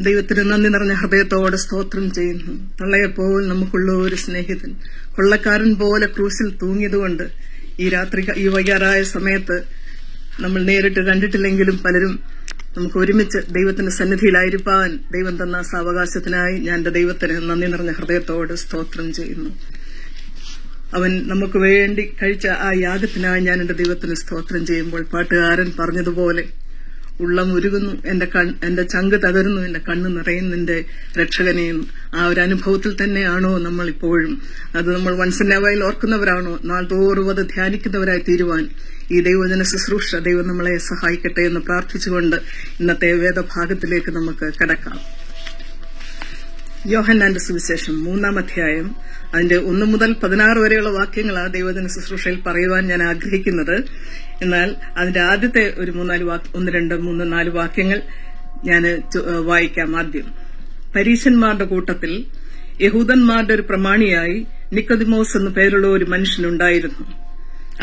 ദൈവത്തിന് നന്ദി നിറഞ്ഞ ഹൃദയത്തോടെ സ്തോത്രം ചെയ്യുന്നു. തള്ളയെപ്പോൾ നമുക്കുള്ള ഒരു സ്നേഹിതൻ, കൊള്ളക്കാരൻ പോലെ ക്രൂസിൽ തൂങ്ങിയതുകൊണ്ട് ഈ വൈകാറായ സമയത്ത് നമ്മൾ നേരിട്ട് കണ്ടിട്ടില്ലെങ്കിലും പലരും നമുക്ക് ഒരുമിച്ച് ദൈവത്തിന്റെ സന്നിധിയിലായിരിക്കാൻ ദൈവം തന്ന സാവകാശത്തിനായി ഞാൻ എന്റെ ദൈവത്തിന് നന്ദി നിറഞ്ഞ ഹൃദയത്തോട് സ്തോത്രം ചെയ്യുന്നു. അവൻ നമുക്ക് വേണ്ടി കഴിച്ച ആ യാഗത്തിനായി ഞാൻ എന്റെ ദൈവത്തിന് സ്തോത്രം ചെയ്യുമ്പോൾ പാട്ടുകാരൻ പറഞ്ഞതുപോലെ ഉള്ളം ഉരുകുന്നു, എന്റെ ചങ്ക് തകരുന്നു, എന്റെ കണ്ണ് നിറയുന്നു എന്റെ രക്ഷകനെയും. ആ ഒരു അനുഭവത്തിൽ തന്നെയാണോ നമ്മൾ ഇപ്പോഴും? അത് നമ്മൾ വൺസ് ഇൻ എ വൈൽ ഓർക്കുന്നവരാണോ? നാൾതോറും അത് ധ്യാനിക്കുന്നവരായി തീരുവാൻ ഈ ദൈവജന ശുശ്രൂഷ ദൈവം നമ്മളെ സഹായിക്കട്ടെ എന്ന് പ്രാർത്ഥിച്ചുകൊണ്ട് ഇന്നത്തെ വേദഭാഗത്തിലേക്ക് നമുക്ക് കടക്കാം. യോഹന്നാന്റെ സുവിശേഷം 3-ാം അധ്യായം അതിന്റെ 1 മുതൽ 16 വരെയുള്ള വാക്യങ്ങളാണ് ദൈവജന ശുശ്രൂഷയിൽ പറയുവാൻ ഞാൻ ആഗ്രഹിക്കുന്നത്. എന്നാൽ അതിന്റെ ആദ്യത്തെ ഒരു 1-2-3-4 വാക്യങ്ങൾ ഞാൻ വായിക്കാം. ആദ്യം, പരീശന്മാരുടെ കൂട്ടത്തിൽ യഹൂദന്മാരുടെ ഒരു പ്രമാണിയായി നിക്കോദിമോസ് എന്നു പേരുള്ള ഒരു മനുഷ്യനുണ്ടായിരുന്നു.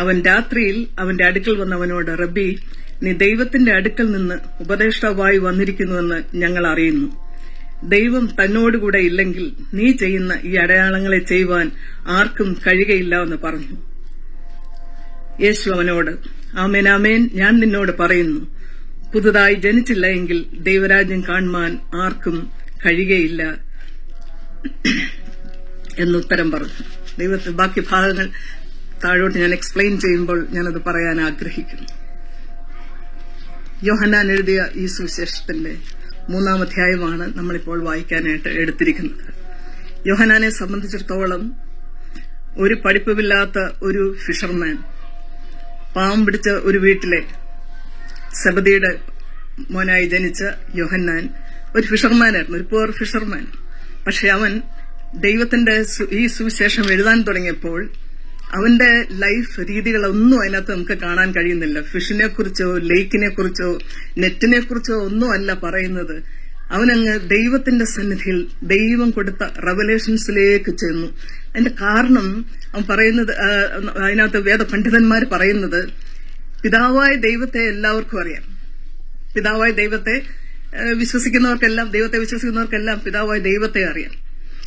അവൻ രാത്രിയിൽ അവന്റെ അടുക്കൽ വന്നവനോട്, റബ്ബി, നീ ദൈവത്തിന്റെ അടുക്കൽ നിന്ന് ഉപദേഷ്ടാവായി വന്നിരിക്കുന്നുവെന്ന് ഞങ്ങൾ അറിയുന്നു. ദൈവം തന്നോടുകൂടെ ഇല്ലെങ്കിൽ നീ ചെയ്യുന്ന ഈ അടയാളങ്ങളെ ചെയ്യുവാൻ ആർക്കും കഴിയുകയില്ല എന്ന് പറഞ്ഞു. യേശു അവനോട്, ആമേൻ ആമേൻ, ഞാൻ നിന്നോട് പറയുന്നു, പുതുതായി ജനിച്ചില്ല എങ്കിൽ ദൈവരാജ്യം കാണുവാൻ ആർക്കും കഴിയുകയില്ല എന്നുത്തരം പറഞ്ഞു. ദൈവത്തിന്റെ ബാക്കി ഭാഗങ്ങൾ താഴോട്ട് ഞാൻ എക്സ്പ്ലെയിൻ ചെയ്യുമ്പോൾ ഞാനത് പറയാൻ ആഗ്രഹിക്കുന്നു. യോഹന്നാൻ എഴുതിയ ഈ സുവിശേഷത്തിന്റെ 3-ാം അധ്യായമാണ് നമ്മളിപ്പോൾ വായിക്കാനായിട്ട് എടുത്തിരിക്കുന്നത്. യോഹന്നാനെ സംബന്ധിച്ചിടത്തോളം ഒരു പഠിപ്പുമില്ലാത്ത ഒരു ഫിഷർമാൻ, പാവം പിടിച്ച ഒരു വീട്ടിലെ സെബദിയുടെ മോനായി ജനിച്ച യോഹന്നാൻ ഒരു ഫിഷർമാനായിരുന്നു, ഒരു പൂർ ഫിഷർമാൻ. പക്ഷെ അവൻ ദൈവത്തിന്റെ ഈ സുവിശേഷം എഴുതാൻ തുടങ്ങിയപ്പോൾ അവന്റെ ലൈഫ് രീതികളൊന്നും അതിനകത്ത് നമുക്ക് കാണാൻ കഴിയുന്നില്ല. ഫിഷിനെ കുറിച്ചോ ലേക്കിനെ കുറിച്ചോ നെറ്റിനെ കുറിച്ചോ ഒന്നും അല്ല പറയുന്നത്. അവനങ്ങ് ദൈവത്തിന്റെ സന്നിധിയിൽ ദൈവം കൊടുത്ത റെവലേഷൻസിലേക്ക് ചെന്നു. അതിന്റെ കാരണം അവൻ പറയുന്നത്, അതിനകത്ത് വേദപണ്ഡിതന്മാർ പറയുന്നത്, പിതാവായ ദൈവത്തെ എല്ലാവർക്കും അറിയാം. പിതാവായ ദൈവത്തെ വിശ്വസിക്കുന്നവർക്കെല്ലാം പിതാവായ ദൈവത്തെ അറിയാം.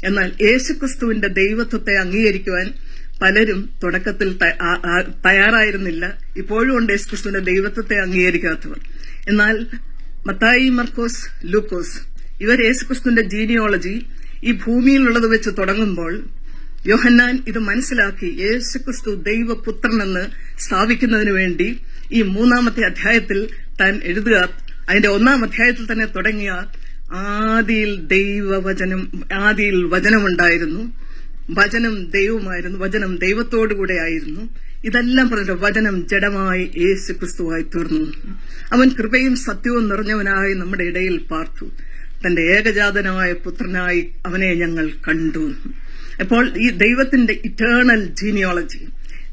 എന്നാൽ യേശുക്രിസ്തുവിന്റെ ദൈവത്വത്തെ അംഗീകരിക്കുവാൻ പലരും തുടക്കത്തിൽ തയ്യാറായിരുന്നില്ല. ഇപ്പോഴും ഉണ്ട് യേശുക്രിസ്തുവിന്റെ ദൈവത്വത്തെ അംഗീകരിക്കാത്തവർ. എന്നാൽ മത്തായി, മർക്കോസ്, ലൂക്കോസ് ഇവർ യേശുക്രിസ്തുവിന്റെ ജീനിയോളജി ഈ ഭൂമിയിലുള്ളത് വെച്ച് തുടങ്ങുമ്പോൾ യോഹന്നാൻ ഇത് മനസ്സിലാക്കി യേശുക്രിസ്തു ദൈവപുത്രനെന്ന് സ്ഥാപിക്കുന്നതിനു വേണ്ടി ഈ 3-ാമത്തെ അധ്യായത്തിൽ താൻ എഴുതുക. അതിന്റെ 1-ാം അധ്യായത്തിൽ തന്നെ തുടങ്ങിയ ആദിയിൽ വചനമുണ്ടായിരുന്നു, വചനം ദൈവമായിരുന്നു, വചനം ദൈവത്തോടുകൂടെ ആയിരുന്നു. ഇതെല്ലാം പറഞ്ഞിട്ട് വചനം ജഡമായി യേശു ക്രിസ്തുവായി തീർന്നു. അവൻ കൃപയും സത്യവും നിറഞ്ഞവനായി നമ്മുടെ ഇടയിൽ പാർത്തു. തന്റെ ഏകജാതനായ പുത്രനായി അവനെ ഞങ്ങൾ കണ്ടു. അപ്പോൾ ഈ ദൈവത്തിന്റെ ഇറ്റേണൽ ജീനിയോളജി,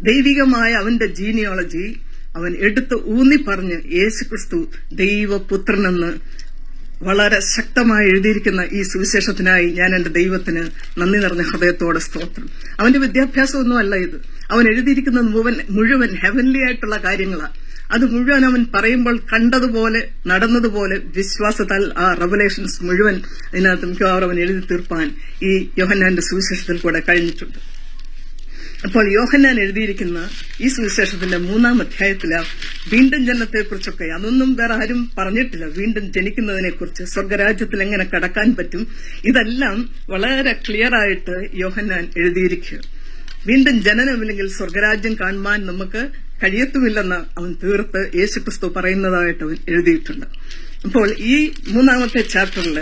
ദൈവികമായ അവന്റെ ജീനിയോളജി അവൻ എടുത്ത് ഊന്നി പറഞ്ഞ് യേശുക്രിസ്തു ദൈവപുത്രനെന്ന് വളരെ ശക്തമായി എഴുതിയിരിക്കുന്ന ഈ സുവിശേഷത്തിനായി ഞാൻ എന്റെ ദൈവത്തിന് നന്ദി നിറഞ്ഞ ഹൃദയത്തോടെ സ്തോത്രം. അവന്റെ വിദ്യാഭ്യാസമൊന്നുമല്ല ഇത്. അവൻ എഴുതിയിരിക്കുന്നത് മുഴുവൻ ഹെവൻലി ആയിട്ടുള്ള കാര്യങ്ങളാണ്. അത് മുഴുവൻ അവൻ പറയുമ്പോൾ കണ്ടതുപോലെ നടന്നതുപോലെ വിശ്വാസത്താൽ ആ റെവലേഷൻസ് മുഴുവൻ അതിനകത്ത് മിക്കവാറും അവൻ എഴുതി തീർപ്പാൻ ഈ യോഹന്നാന്റെ സുവിശേഷത്തിൽ കൂടെ കഴിഞ്ഞിട്ടുണ്ട്. അപ്പോൾ യോഹന്നാൻ എഴുതിയിരിക്കുന്ന ഈ സുവിശേഷത്തിന്റെ 3-ാം അധ്യായത്തില് വീണ്ടും ജനനത്തെക്കുറിച്ചൊക്കെ, അതൊന്നും വേറെ ആരും പറഞ്ഞിട്ടില്ല. വീണ്ടും ജനിക്കുന്നതിനെക്കുറിച്ച്, സ്വർഗരാജ്യത്തിൽ എങ്ങനെ കടക്കാൻ പറ്റും, ഇതെല്ലാം വളരെ ക്ലിയർ ആയിട്ട് യോഹന്നാൻ എഴുതിയിരിക്കുക. വീണ്ടും ജനനമില്ലെങ്കിൽ സ്വർഗരാജ്യം കാണുവാൻ നമുക്ക് കഴിയത്തുമില്ലെന്ന് അവൻ തീർത്ത് യേശുക്രിസ്തു പറയുന്നതായിട്ട് അവൻ എഴുതിയിട്ടുണ്ട്. അപ്പോൾ ഈ 3-ാമത്തെ ചാപ്റ്ററിൽ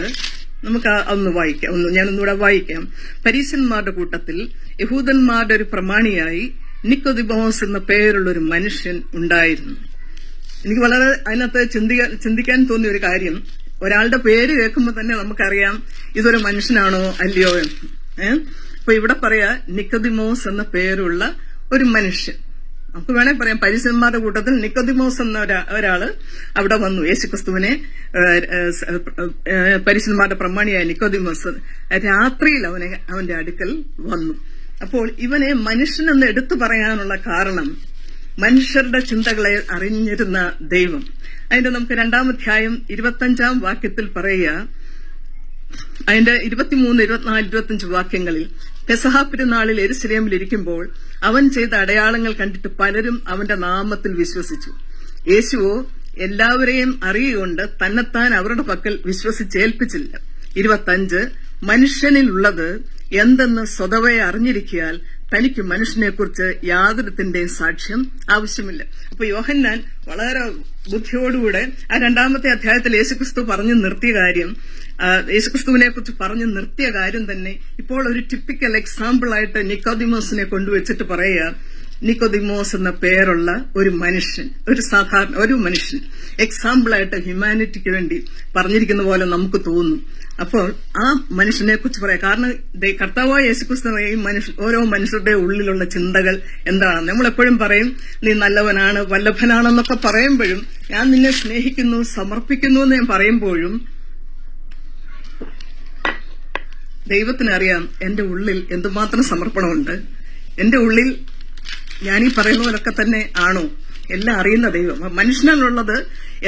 നമുക്ക് ഒന്ന് വായിക്കാം. ഞാനൊന്നുകൂടെ വായിക്കാം. പരീശന്മാരുടെ കൂട്ടത്തിൽ യഹൂദന്മാരുടെ ഒരു പ്രമാണിയായി നിക്കോദിമോസ് എന്ന പേരുള്ള ഒരു മനുഷ്യൻ ഉണ്ടായിരുന്നു. എനിക്ക് വളരെ അതിനകത്ത് ചിന്തിക്കാൻ തോന്നിയ ഒരു കാര്യം, ഒരാളുടെ പേര് കേൾക്കുമ്പോൾ തന്നെ നമുക്കറിയാം ഇതൊരു മനുഷ്യനാണോ അല്ലയോ എന്ന്. അപ്പൊ ഇവിടെ പറയാ നിക്കോദിമോസ് എന്ന പേരുള്ള ഒരു മനുഷ്യൻ. നമുക്ക് വേണേ പറയാം പരീശന്മാരുടെ കൂട്ടത്തിൽ നിക്കോദിമോസ് എന്ന ഒരാള് അവിടെ വന്നു. യേശുക്രിസ്തുവിനെ പരീശന്മാരുടെ പ്രമാണിയായ നിക്കോദിമോസ് രാത്രിയിൽ അവന്റെ അടുക്കൽ വന്നു. അപ്പോൾ ഇവനെ മനുഷ്യനെന്ന് എടുത്തു പറയാനുള്ള കാരണം മനുഷ്യരുടെ ചിന്തകളെ അറിഞ്ഞിരുന്ന ദൈവം. അതിന്റെ നമുക്ക് 2-ാം അധ്യായം 25-ാം വാക്യത്തിൽ പറയുക, അതിന്റെ 23, 24, 25 വാക്യങ്ങളിൽ പെസഹ പെരുന്നാളിൽ യെരൂശലേമിൽ ഇരിക്കുമ്പോൾ അവൻ ചെയ്ത അടയാളങ്ങൾ കണ്ടിട്ട് പലരും അവന്റെ നാമത്തിൽ വിശ്വസിച്ചു. യേശുവോ എല്ലാവരെയും അറിയുകൊണ്ട് തന്നെത്താൻ അവരുടെ പക്കൽ വിശ്വസിച്ചേൽപ്പിച്ചില്ല. 25 മനുഷ്യനിലുള്ളത് എന്തെന്ന് സ്വതവേ അറിഞ്ഞിരിക്കയാൽ തനിക്ക് മനുഷ്യനെക്കുറിച്ച് യാതൊരുത്തിന്റെയും സാക്ഷ്യം ആവശ്യമില്ല. അപ്പൊ യോഹന്നാൻ വളരെ ബുദ്ധിയോടുകൂടെ ആ 2-ാമത്തെ അധ്യായത്തിൽ യേശുക്രിസ്തു പറഞ്ഞു നിർത്തിയ കാര്യം, യേശുക്രിസ്തുവിനെ കുറിച്ച് പറഞ്ഞു നിർത്തിയ കാര്യം തന്നെ ഇപ്പോൾ ഒരു ടിപ്പിക്കൽ എക്സാമ്പിൾ ആയിട്ട് നിക്കോദിമോസിനെ കൊണ്ടുവച്ചിട്ട് പറയുക. നിക്കോദിമോസ് എന്ന പേരുള്ള ഒരു മനുഷ്യൻ, ഒരു സാധാരണ ഒരു മനുഷ്യൻ എക്സാമ്പിളായിട്ട് ഹ്യൂമാനിറ്റിക്ക് വേണ്ടി പറഞ്ഞിരിക്കുന്ന പോലെ നമുക്ക് തോന്നും. അപ്പോൾ ആ മനുഷ്യനെ കുറിച്ച് പറയാം. കാരണം കർത്താവായ യേശുക്രിസ്തു ഓരോ മനുഷ്യരുടെ ഉള്ളിലുള്ള ചിന്തകൾ എന്താണ്. നമ്മളെപ്പോഴും പറയും നീ നല്ലവനാണ്, വല്ലഭനാണെന്നൊക്കെ പറയുമ്പോഴും, ഞാൻ നിന്നെ സ്നേഹിക്കുന്നു, സമർപ്പിക്കുന്നു എന്ന് ഞാൻ പറയുമ്പോഴും ദൈവത്തിനറിയാം എന്റെ ഉള്ളിൽ എന്തുമാത്രം സമർപ്പണമുണ്ട്. എന്റെ ഉള്ളിൽ ഞാനീ പറയുന്ന പോലൊക്കെ തന്നെ ആണോ എല്ലാം അറിയുന്ന ദൈവം. മനുഷ്യനിലുള്ളത്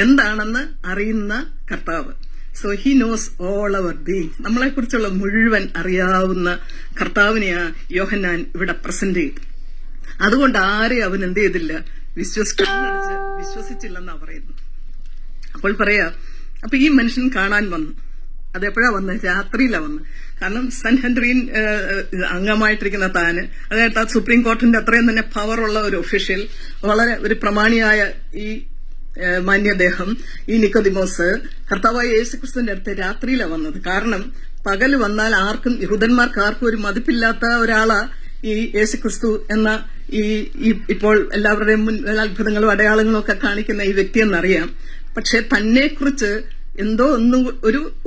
എന്താണെന്ന് അറിയുന്ന കർത്താവ്. So he knows all our being. നമ്മളെക്കുറിച്ചുള്ള മുഴുവൻ അറിയാവുന്ന കർത്താവിനെയാ യോഹന്നാൻ ഇവിടെ പ്രസന്റ് ചെയ്തു. അതുകൊണ്ട് ആരെയും അവൻ എന്ത് ചെയ്തില്ല, വിശ്വസിച്ചില്ലെന്നാ പറയുന്നത്. അപ്പോൾ പറയാ, അപ്പൊ ഈ മനുഷ്യൻ കാണാൻ വന്നു. അതെപ്പോഴാ വന്നത്? രാത്രിയിലാ വന്ന്. കാരണം സൻഹെദ്രീൻ അംഗമായിട്ടിരിക്കുന്ന താന്, അതായത് സുപ്രീം കോർട്ടിന്റെ അത്രയും തന്നെ പവറുള്ള ഒരു ഒഫീഷ്യൽ, വളരെ ഒരു പ്രമാണിയായ ഈ മാന്യദേഹം, ഈ നിക്കോദിമോസ് കർത്താവായ യേശുക്രിസ്തുവിന്റെ അടുത്ത് രാത്രിയിലാണ് വന്നത്. കാരണം പകല് വന്നാൽ ആർക്കും, യഹൂദന്മാർക്ക് ആർക്കും ഒരു മതിപ്പില്ലാത്ത ഒരാളാ ഈ യേശുക്രിസ്തു എന്ന ഈ ഇപ്പോൾ എല്ലാവരുടെയും മുന്നിൽ അത്ഭുതങ്ങളും അടയാളങ്ങളും ഒക്കെ കാണിക്കുന്ന ഈ വ്യക്തിയെന്നറിയാം. പക്ഷെ തന്നെക്കുറിച്ച് എന്തോ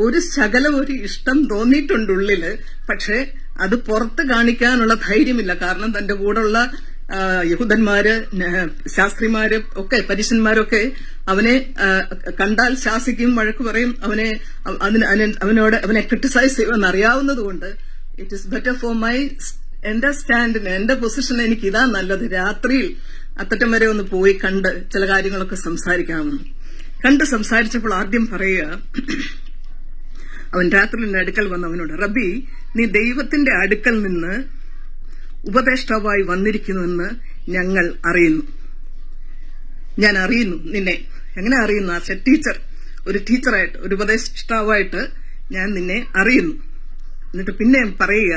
ഒരു ശകലം ഒരു ഇഷ്ടം തോന്നിയിട്ടുണ്ട് ഉള്ളില്. പക്ഷെ അത് പുറത്ത് കാണിക്കാനുള്ള ധൈര്യമില്ല. കാരണം തന്റെ കൂടെയുള്ള യഹൂദന്മാര്, ശാസ്ത്രിമാര് ഒക്കെ, പരീശന്മാരൊക്കെ അവനെ കണ്ടാൽ ശാസിക്കും, വഴക്ക് പറയും, അവനെ ക്രിട്ടിസൈസ് ചെയ്യുമെന്ന് അറിയാവുന്നതുകൊണ്ട് ഇറ്റ് ഈസ് ബെറ്റർ ഫോർ എന്റെ സ്റ്റാൻഡിന്, എന്റെ പൊസിഷന് എനിക്ക് ഇതാ നല്ലത്, രാത്രിയിൽ അത്തറ്റം വരെ ഒന്ന് പോയി കണ്ട് ചില കാര്യങ്ങളൊക്കെ സംസാരിക്കാമെന്ന്. കണ്ട് സംസാരിച്ചപ്പോൾ ആദ്യം പറയുക, അവൻ രാത്രി അടുക്കൽ വന്ന് അവനോട്, റബ്ബി, നീ ദൈവത്തിന്റെ അടുക്കൽ നിന്ന് ഉപദേഷ്ടാവായി വന്നിരിക്കുന്നുവെന്ന് ഞങ്ങൾ അറിയുന്നു. ഞാൻ അറിയുന്നു നിന്നെ. എങ്ങനെ അറിയുന്നു? ആസ് എ ടീച്ചർ, ഒരു ടീച്ചറായിട്ട്, ഒരു ഉപദേഷ്ടാവായിട്ട് ഞാൻ നിന്നെ അറിയുന്നു. എന്നിട്ട് പിന്നെ പറയുക,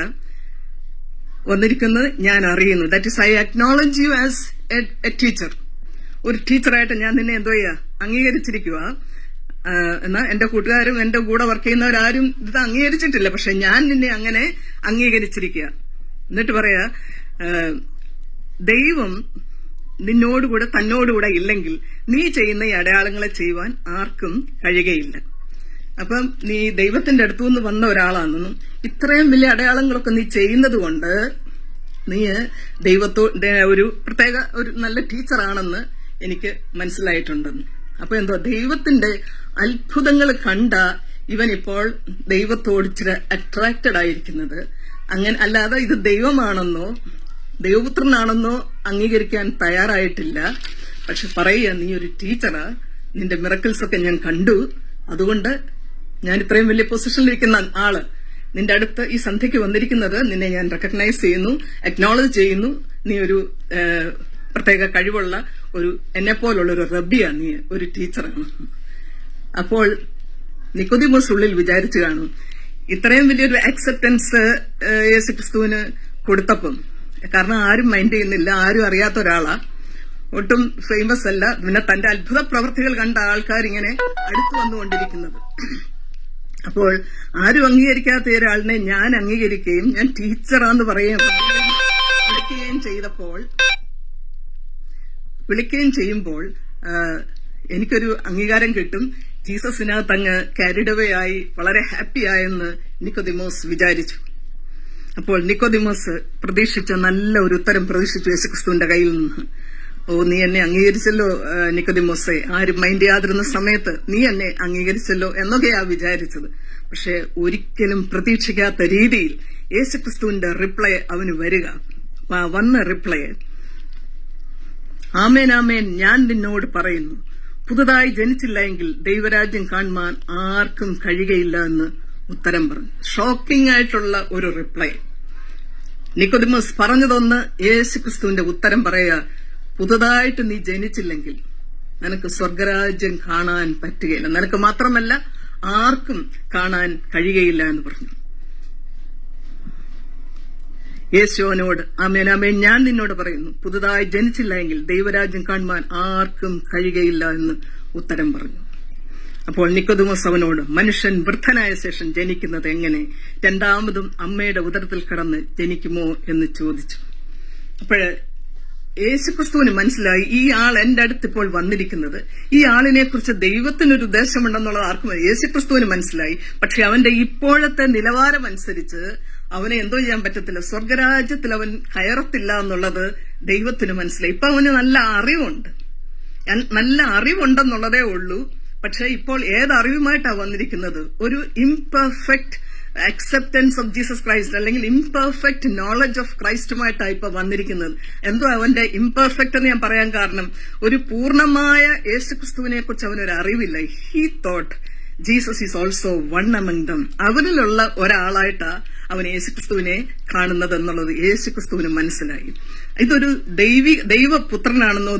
വന്നിരിക്കുന്നത് ഞാൻ അറിയുന്നു. That is I acknowledge you as a teacher. ഒരു ടീച്ചറായിട്ട് ഞാൻ നിന്നെ എന്തോ ചെയ്യാ, അംഗീകരിച്ചിരിക്കുക. എന്നാൽ എന്റെ കൂട്ടുകാരും എന്റെ കൂടെ വർക്ക് ചെയ്യുന്നവരാരും ഇത് അംഗീകരിച്ചിട്ടില്ല. പക്ഷെ ഞാൻ നിന്നെ അങ്ങനെ അംഗീകരിച്ചിരിക്കുക. എന്നിട്ട് പറയാ, ദൈവം നിന്നോടുകൂടെ, തന്നോടുകൂടെ ഇല്ലെങ്കിൽ നീ ചെയ്യുന്ന ഈ അടയാളങ്ങളെ ചെയ്യുവാൻ ആർക്കും കഴിയുകയില്ല. അപ്പം നീ ദൈവത്തിന്റെ അടുത്തുനിന്ന് വന്ന ഒരാളാണെന്നും ഇത്രയും വലിയ അടയാളങ്ങളൊക്കെ നീ ചെയ്യുന്നത് കൊണ്ട് നീ ഒരു പ്രത്യേക ഒരു നല്ല ടീച്ചറാണെന്ന് എനിക്ക് മനസ്സിലായിട്ടുണ്ടെന്ന്. അപ്പൊ എന്തോ ദൈവത്തിന്റെ അത്ഭുതങ്ങൾ കണ്ട ഇവൻ ഇപ്പോൾ ദൈവത്തോട് ഇച്ചിരി അട്രാക്റ്റഡ് ആയിരിക്കുന്നത്. അങ്ങനെ അല്ലാതെ ഇത് ദൈവമാണെന്നോ ദൈവപുത്രനാണെന്നോ അംഗീകരിക്കാൻ തയ്യാറായിട്ടില്ല. പക്ഷെ പറയുക, നീ ഒരു ടീച്ചറാ, നിന്റെ മിറക്കിൾസ് ഒക്കെ ഞാൻ കണ്ടു, അതുകൊണ്ട് ഞാൻ ഇത്രയും വലിയ പൊസിഷനിലിരിക്കുന്ന ആള് നിന്റെ അടുത്ത് ഈ സന്ധ്യയ്ക്ക് വന്നിരിക്കുന്നത്, നിന്നെ ഞാൻ റെക്കഗ്നൈസ് ചെയ്യുന്നു, അക്നോളജ് ചെയ്യുന്നു. നീ ഒരു പ്രത്യേക കഴിവുള്ള ഒരു, എന്നെപ്പോലുള്ള ഒരു റബ്ബിയാ, നീ ഒരു ടീച്ചറാണ്. അപ്പോൾ നിക്കോദിമോസ് ഉള്ളിൽ വിചാരിച്ചു കാണും, ഇത്രയും വലിയൊരു അക്സെപ്റ്റൻസ് യേശുക്രിസ്തുവിന് കൊടുത്തപ്പം, കാരണം ആരും മൈൻഡ് ചെയ്യുന്നില്ല, ആരും അറിയാത്ത ഒരാളാ, ഒട്ടും ഫേമസ് അല്ല, പിന്നെ തന്റെ അത്ഭുത പ്രവർത്തികൾ കണ്ട ആൾക്കാർ ഇങ്ങനെ അടുത്തു വന്നുകൊണ്ടിരിക്കുന്നത്. അപ്പോൾ ആരും അംഗീകരിക്കാത്ത ഒരാളിനെ ഞാൻ അംഗീകരിക്കുകയും ഞാൻ ടീച്ചറാന്ന് വിളിക്കുകയും ചെയ്യുമ്പോൾ എനിക്കൊരു അംഗീകാരം കിട്ടും. ജീസസിനകത്ത് അങ്ങ് കാരിഡവേ ആയി വളരെ ഹാപ്പിയായെന്ന് നിക്കോദിമോസ് വിചാരിച്ചു. അപ്പോൾ നിക്കോദിമോസ് പ്രതീക്ഷിച്ച നല്ല ഒരു ഉത്തരം പ്രതീക്ഷിച്ചു യേശുക്രിസ്തുവിന്റെ കയ്യിൽ നിന്ന്. ഓ, നീ എന്നെ അംഗീകരിച്ചല്ലോ നിക്കോദിമോസെ, ആരും മൈൻഡ് ചെയ്യാതിരുന്ന സമയത്ത് നീ എന്നെ അംഗീകരിച്ചല്ലോ എന്നൊക്കെയാ വിചാരിച്ചത്. പക്ഷെ ഒരിക്കലും പ്രതീക്ഷിക്കാത്ത രീതിയിൽ യേശുക്രിസ്തുവിന്റെ റിപ്ലൈ അവന് വരിക. വന്ന റിപ്ലൈ, ആമേൻ ആമേൻ, ഞാൻ നിന്നോട് പറയുന്നു, പുതുതായി ജനിച്ചില്ല എങ്കിൽ ദൈവരാജ്യം കാണുവാൻ ആർക്കും കഴിയുകയില്ല എന്ന് ഉത്തരം പറഞ്ഞു. ഷോക്കിംഗ് ആയിട്ടുള്ള ഒരു റിപ്ലൈ. നിക്കോദിമസ് പറഞ്ഞതൊന്ന്, യേശുക്രിസ്തുവിന്റെ ഉത്തരം പറയുക, പുതുതായിട്ട് നീ ജനിച്ചില്ലെങ്കിൽ നിനക്ക് സ്വർഗരാജ്യം കാണാൻ പറ്റുകയില്ല, നിനക്ക് മാത്രമല്ല ആർക്കും കാണാൻ കഴിയുകയില്ല എന്ന് പറഞ്ഞു. യേശുവിനോട്, ആമേൻ ആമേൻ, ഞാൻ നിന്നോട് പറയുന്നു, പുതുതായി ജനിച്ചില്ല എങ്കിൽ ദൈവരാജ്യം കാണുവാൻ ആർക്കും കഴിയുകയില്ല എന്ന് ഉത്തരം പറഞ്ഞു. അപ്പോൾ നിക്കോദിമസ് അവനോട്, മനുഷ്യൻ വൃദ്ധനായ ശേഷം ജനിക്കുന്നത് എങ്ങനെ? രണ്ടാമതും അമ്മയുടെ ഉദരത്തിൽ കിടന്ന് ജനിക്കുമോ എന്ന് ചോദിച്ചു. അപ്പോഴ് യേശുക്രിസ്തുവിന് മനസ്സിലായി, ഈ ആൾ എന്റെ അടുത്ത് ഇപ്പോൾ വന്നിരിക്കുന്നത്, ഈ ആളിനെ കുറിച്ച് ദൈവത്തിനൊരു ഉദ്ദേശമുണ്ടെന്നുള്ളത് ആർക്കും യേശുക്രിസ്തുവിന് മനസ്സിലായി. പക്ഷെ അവന്റെ ഇപ്പോഴത്തെ നിലവാരം അനുസരിച്ച് അവനെ എന്തോ ചെയ്യാൻ പറ്റത്തില്ല, സ്വർഗരാജ്യത്തിൽ അവൻ കയറത്തില്ല എന്നുള്ളത് ദൈവത്തിന് മനസ്സിലായി. ഇപ്പൊ അവന് നല്ല അറിവുണ്ടെന്നുള്ളതേ ഉള്ളൂ. പക്ഷെ ഇപ്പോൾ ഏതറിവുമായിട്ടാണ് വന്നിരിക്കുന്നത്? ഒരു imperfect acceptance of Jesus Christ, അല്ലെങ്കിൽ ഇംപെർഫെക്റ്റ് നോളജ് ഓഫ് ക്രൈസ്റ്റുമായിട്ടാണ് ഇപ്പൊ വന്നിരിക്കുന്നത്. എന്തോ അവന്റെ ഇംപെർഫെക്റ്റ് എന്ന് ഞാൻ പറയാൻ കാരണം, ഒരു പൂർണ്ണമായ യേശുക്രിസ്തുവിനെ കുറിച്ച് അവനൊരു അറിവില്ല. He thought Jesus is also one among them. അവരിലുള്ള ഒരാളായിട്ടാ അവൻ യേശുക്രിസ്തുവിനെ കാണുന്നത് എന്നുള്ളത് യേശുക്രിസ്തുവിന് മനസ്സിലായി. ഇതൊരു ദൈവപുത്രനാണെന്നോ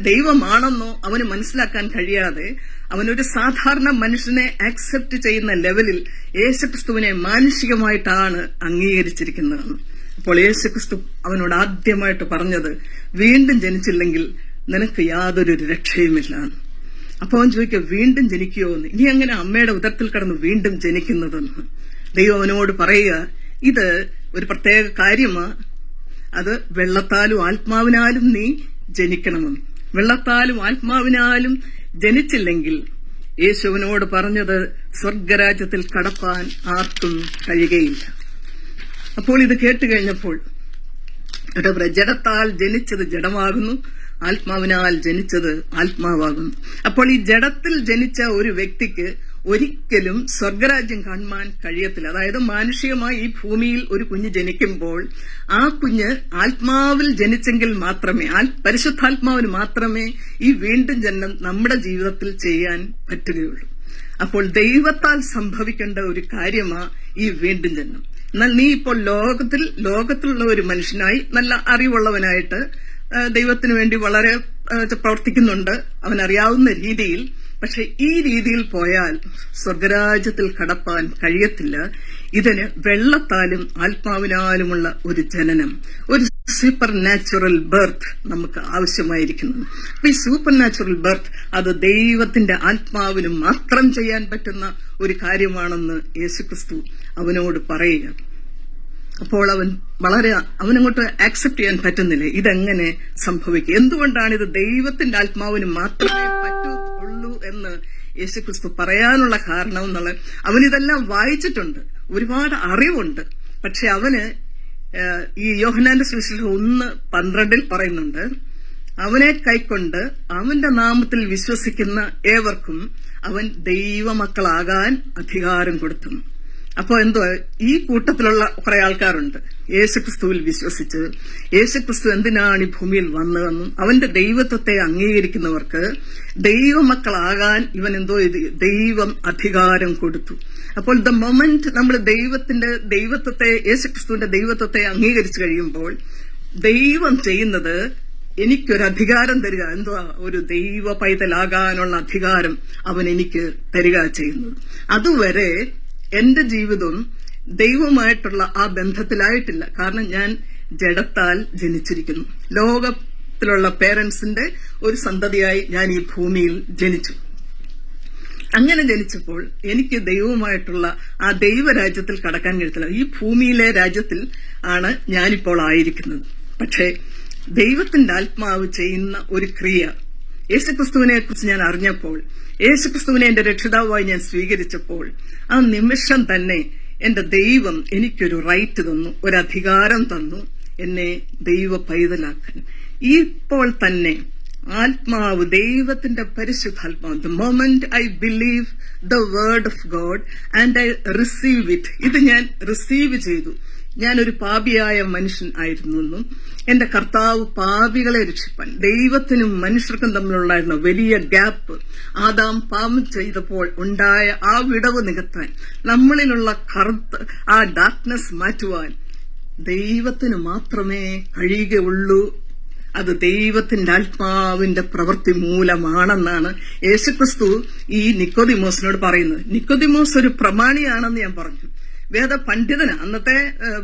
ദൈവമാണെന്നോ അവന് മനസ്സിലാക്കാൻ കഴിയാതെ അവനൊരു സാധാരണ മനുഷ്യനെ ആക്സെപ്റ്റ് ചെയ്യുന്ന ലെവലിൽ യേശുക്രിസ്തുവിനെ മാനുഷികമായിട്ടാണ് അംഗീകരിച്ചിരിക്കുന്നത്. അപ്പോൾ യേശുക്രിസ്തു അവനോട് ആദ്യമായിട്ട് പറഞ്ഞത്, വീണ്ടും ജനിച്ചില്ലെങ്കിൽ നിനക്ക് യാതൊരു രക്ഷയുമില്ല. അപ്പൊ അവൻ ചോദിക്കുക, വീണ്ടും ജനിക്കുമോ എന്ന്? ഇനി അങ്ങനെ അമ്മയുടെ ഉദരത്തിൽ കിടന്ന് വീണ്ടും ജനിക്കുന്നതെന്ന് ദൈവം അവനോട് പറയുക, ഇത് ഒരു പ്രത്യേക കാര്യമാണ്, അത് വെള്ളത്താലും ആത്മാവിനാലും നീ ജനിക്കണമെന്ന്. വെള്ളത്താലും ആത്മാവിനാലും ജനിച്ചില്ലെങ്കിൽ യേശുവിനോട് പറഞ്ഞത്, സ്വർഗരാജ്യത്തിൽ കടപ്പാൻ ആർക്കും കഴിയുകയില്ല. അപ്പോൾ ഇത് കേട്ടുകഴിഞ്ഞപ്പോൾ ജഡത്താൽ ജനിച്ചത് ജഡമാകുന്നു, ആത്മാവിനാൽ ജനിച്ചത് ആത്മാവാകുന്നു. അപ്പോൾ ഈ ജഡത്തിൽ ജനിച്ച ഒരു വ്യക്തിക്ക് ഒരിക്കലും സ്വർഗരാജ്യം കാണുവാൻ കഴിയത്തില്ല. അതായത് മാനുഷികമായി ഈ ഭൂമിയിൽ ഒരു കുഞ്ഞ് ജനിക്കുമ്പോൾ ആ കുഞ്ഞ് ആത്മാവിൽ ജനിച്ചെങ്കിൽ മാത്രമേ, പരിശുദ്ധാത്മാവിന് മാത്രമേ ഈ വീണ്ടും ജനനം നമ്മുടെ ജീവിതത്തിൽ ചെയ്യാൻ പറ്റുകയുള്ളൂ. അപ്പോൾ ദൈവത്താൽ സംഭവിക്കേണ്ട ഒരു കാര്യമാണ് ഈ വീണ്ടും ജനനം. എന്നാൽ നീ ഇപ്പോൾ ലോകത്തിലുള്ള ഒരു മനുഷ്യനായി നല്ല അറിവുള്ളവനായിട്ട് ദൈവത്തിനു വേണ്ടി വളരെ പ്രവർത്തിക്കുന്നുണ്ട് അവനറിയാവുന്ന രീതിയിൽ. പക്ഷെ ഈ രീതിയിൽ പോയാൽ സ്വർഗരാജ്യത്തിൽ കടപ്പാൻ കഴിയത്തില്ല. ഇതിന് വെള്ളത്താലും ആത്മാവിനാലുമുള്ള ഒരു ജനനം, ഒരു സൂപ്പർ നാച്ചുറൽ ബർത്ത് നമുക്ക് ആവശ്യമായിരിക്കുന്നു. അപ്പൊ ഈ സൂപ്പർ നാച്ചുറൽ ബർത്ത് അത് ദൈവത്തിന്റെ ആത്മാവിന് മാത്രം ചെയ്യാൻ പറ്റുന്ന ഒരു കാര്യമാണെന്ന് യേശുക്രിസ്തു അവനോട് പറയുക. അപ്പോൾ അവനങ്ങോട്ട് ആക്സെപ്റ്റ് ചെയ്യാൻ പറ്റുന്നില്ല. ഇതെങ്ങനെ സംഭവിക്കും? എന്തുകൊണ്ടാണ് ഇത് ദൈവത്തിന്റെ ആത്മാവിന് മാത്രമേ പറ്റുള്ളൂ എന്ന് യേശുക്രിസ്തു പറയാനുള്ള കാരണം എന്നുള്ളത്, അവനിതെല്ലാം വായിച്ചിട്ടുണ്ട്, ഒരുപാട് അറിവുണ്ട്. പക്ഷെ അവന് ഈ യോഹന്നാന്റെ സുവിശേഷം 1:12 പറയുന്നുണ്ട്, അവനെ കൈക്കൊണ്ട് അവന്റെ നാമത്തിൽ വിശ്വസിക്കുന്ന ഏവർക്കും അവൻ ദൈവമക്കളാകാൻ അധികാരം കൊടുത്തു. അപ്പോ എന്തുവാ, ഈ കൂട്ടത്തിലുള്ള കുറെ ആൾക്കാരുണ്ട് യേശുക്രിസ്തുവിൽ വിശ്വസിച്ച്, യേശുക്രിസ്തു എന്തിനാണ് ഈ ഭൂമിയിൽ വന്നതെന്നും അവന്റെ ദൈവത്വത്തെ അംഗീകരിക്കുന്നവർക്ക് ദൈവമക്കളാകാൻ ഇവൻ ദൈവം അധികാരം കൊടുത്തു. അപ്പോൾ ദ മൊമെന്റ് നമ്മൾ ദൈവത്വത്തെ യേശുക്രിസ്തുവിന്റെ ദൈവത്വത്തെ അംഗീകരിച്ചു കഴിയുമ്പോൾ ദൈവം ചെയ്യുന്നത് എനിക്കൊരു അധികാരം തരിക, ഒരു ദൈവ പൈതലാകാനുള്ള അധികാരം അവൻ എനിക്ക് തരിക ചെയ്യുന്നത്. അതുവരെ എന്റെ ജീവിതം ദൈവമായിട്ടുള്ള ആ ബന്ധത്തിലായിട്ടില്ല. കാരണം ഞാൻ ജഡത്താൽ ജനിച്ചിരിക്കുന്നു. ലോകത്തിലുള്ള പേരൻസിന്റെ ഒരു സന്തതിയായി ഞാൻ ഈ ഭൂമിയിൽ ജനിച്ചു. അങ്ങനെ ജനിച്ചപ്പോൾ എനിക്ക് ദൈവവുമായിട്ടുള്ള ആ ദൈവരാജ്യത്തിൽ കടക്കാൻ കഴിയത്തില്ല. ഈ ഭൂമിയിലെ രാജ്യത്തിൽ ആണ് ഞാനിപ്പോൾ ആയിരിക്കുന്നത്. പക്ഷേ ദൈവത്തിന്റെ ആത്മാവ് ചെയ്യുന്ന ഒരു ക്രിയ, യേശുക്രിസ്തുവിനെ കുറിച്ച് ഞാൻ അറിഞ്ഞപ്പോൾ, യേശുക്രിസ്തുവിനെ എന്റെ രക്ഷിതാവായി ഞാൻ സ്വീകരിച്ചപ്പോൾ, ആ നിമിഷം തന്നെ എന്റെ ദൈവം എനിക്കൊരു റൈറ്റ് തന്നു, ഒരു അധികാരം തന്നു, എന്നെ ദൈവ പൈതലാക്കാൻ. ഇപ്പോൾ തന്നെ ആത്മാവ്, ദൈവത്തിന്റെ പരിശുദ്ധാത്മാവ്, the moment I believe the word of God and I receive it, ഇത് ഞാൻ റിസീവ് ചെയ്തു. ഞാനൊരു പാപിയായ മനുഷ്യൻ ആയിരുന്നു എന്നും എന്റെ കർത്താവ് പാപികളെ രക്ഷിപ്പാൻ, ദൈവത്തിനും മനുഷ്യർക്കും തമ്മിലുണ്ടായിരുന്ന വലിയ ഗ്യാപ്പ്, ആദാം പാപം ചെയ്തപ്പോൾ ഉണ്ടായ ആ വിടവ് നികത്താൻ, നമ്മളിലുള്ള ആ ഡാർക്ക്നെസ് മാറ്റുവാൻ ദൈവത്തിന് മാത്രമേ കഴിയുകയുള്ളൂ. അത് ദൈവത്തിന്റെ ആത്മാവിന്റെ പ്രവൃത്തി മൂലമാണെന്നാണ് യേശുക്രിസ്തു ഈ നിക്കോദിമോസിനോട് പറയുന്നത്. നിക്കോദിമോസ് ഒരു പ്രമാണിയാണെന്ന് ഞാൻ പറഞ്ഞു. വേദ പണ്ഡിതന്, അന്നത്തെ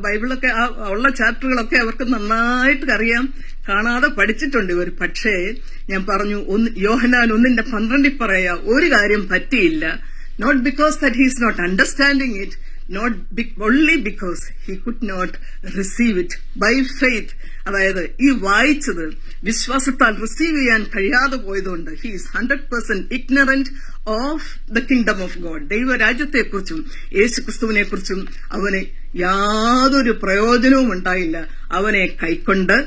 ബൈബിളൊക്കെ ഉള്ള ചാപ്റ്ററുകളൊക്കെ അവർക്ക് നന്നായിട്ട് അറിയാം, കാണാതെ പഠിച്ചിട്ടുണ്ട് ഇവർ. പക്ഷേ ഞാൻ പറഞ്ഞു, യോഹന്നാൻ 1:12 പറയാ, ഒരു കാര്യം പറ്റിയില്ല. Not because that he is not understanding it, not only because he could not receive it by faith. അതായത് ഈ വായിച്ചത് വിശ്വാസത്താൽ റിസീവ് ചെയ്യാൻ കഴിയാതെ പോയതുകൊണ്ട് he is 100% ignorant of the kingdom of God. ദൈവരാജ്യത്തെക്കുറിച്ചും യേശുക്രിസ്തുവിനെ കുറിച്ചും അവന് യാതൊരു പ്രയോജനവും ഉണ്ടായില്ല. അവനെ കൈക്കൊണ്ട്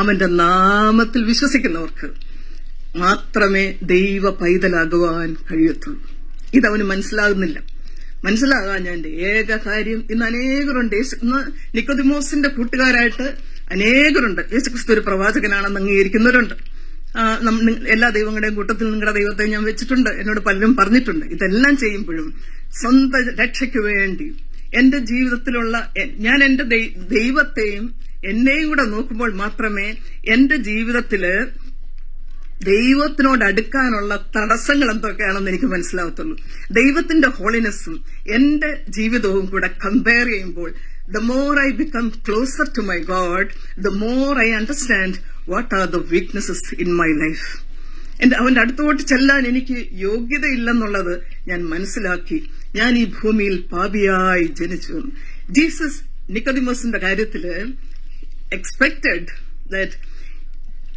അവന്റെ നാമത്തിൽ വിശ്വസിക്കുന്നവർക്ക് മാത്രമേ ദൈവ പൈതലാകുവാൻ കഴിയത്തുള്ളൂ. ഇതവന് മനസ്സിലാകുന്നില്ല. മനസ്സിലാകാഞ്ഞതിന്റെ ഏക കാര്യം, ഇന്ന് അനേകരുണ്ട്. ഇന്ന് നിക്കോദിമോസിന്റെ കൂട്ടുകാരായിട്ട് അനേകരുണ്ട്. യേശുക്രിസ്തു ഒരു പ്രവാചകനാണെന്ന് അംഗീകരിക്കുന്നവരുണ്ട്. എല്ലാ ദൈവങ്ങളുടെയും കൂട്ടത്തിൽ നിങ്ങളുടെ ദൈവത്തെ ഞാൻ വെച്ചിട്ടുണ്ട്, എന്നോട് പലരും പറഞ്ഞിട്ടുണ്ട്. ഇതെല്ലാം ചെയ്യുമ്പോഴും സ്വന്തം രക്ഷയ്ക്ക് വേണ്ടി എന്റെ ജീവിതത്തിലുള്ള ഞാൻ എന്റെ ദൈവത്തെയും എന്നെയും കൂടെ നോക്കുമ്പോൾ മാത്രമേ എന്റെ ജീവിതത്തില് ദൈവത്തിനോട് അടുക്കാനുള്ള തടസ്സങ്ങൾ എന്തൊക്കെയാണെന്ന് എനിക്ക് മനസ്സിലാവത്തുള്ളൂ. ദൈവത്തിന്റെ ഹോളിനെസ്സും എന്റെ ജീവിതവും കൂടെ കമ്പയർ ചെയ്യുമ്പോൾ the more I become closer to my God, the more I understand what are the weaknesses in my life. അവന്റെ അടുത്തോട്ട് ചെല്ലാൻ എനിക്ക് യോഗ്യതയില്ലെന്നുള്ളത് ഞാൻ മനസ്സിലാക്കി. ഞാൻ ഈ ഭൂമിയിൽ പാപിയായി ജനിച്ചു. ജീസസ് നിക്കോദിമോസിന്റെ കാര്യത്തില് എക്സ്പെക്ടഡ് ദാറ്റ്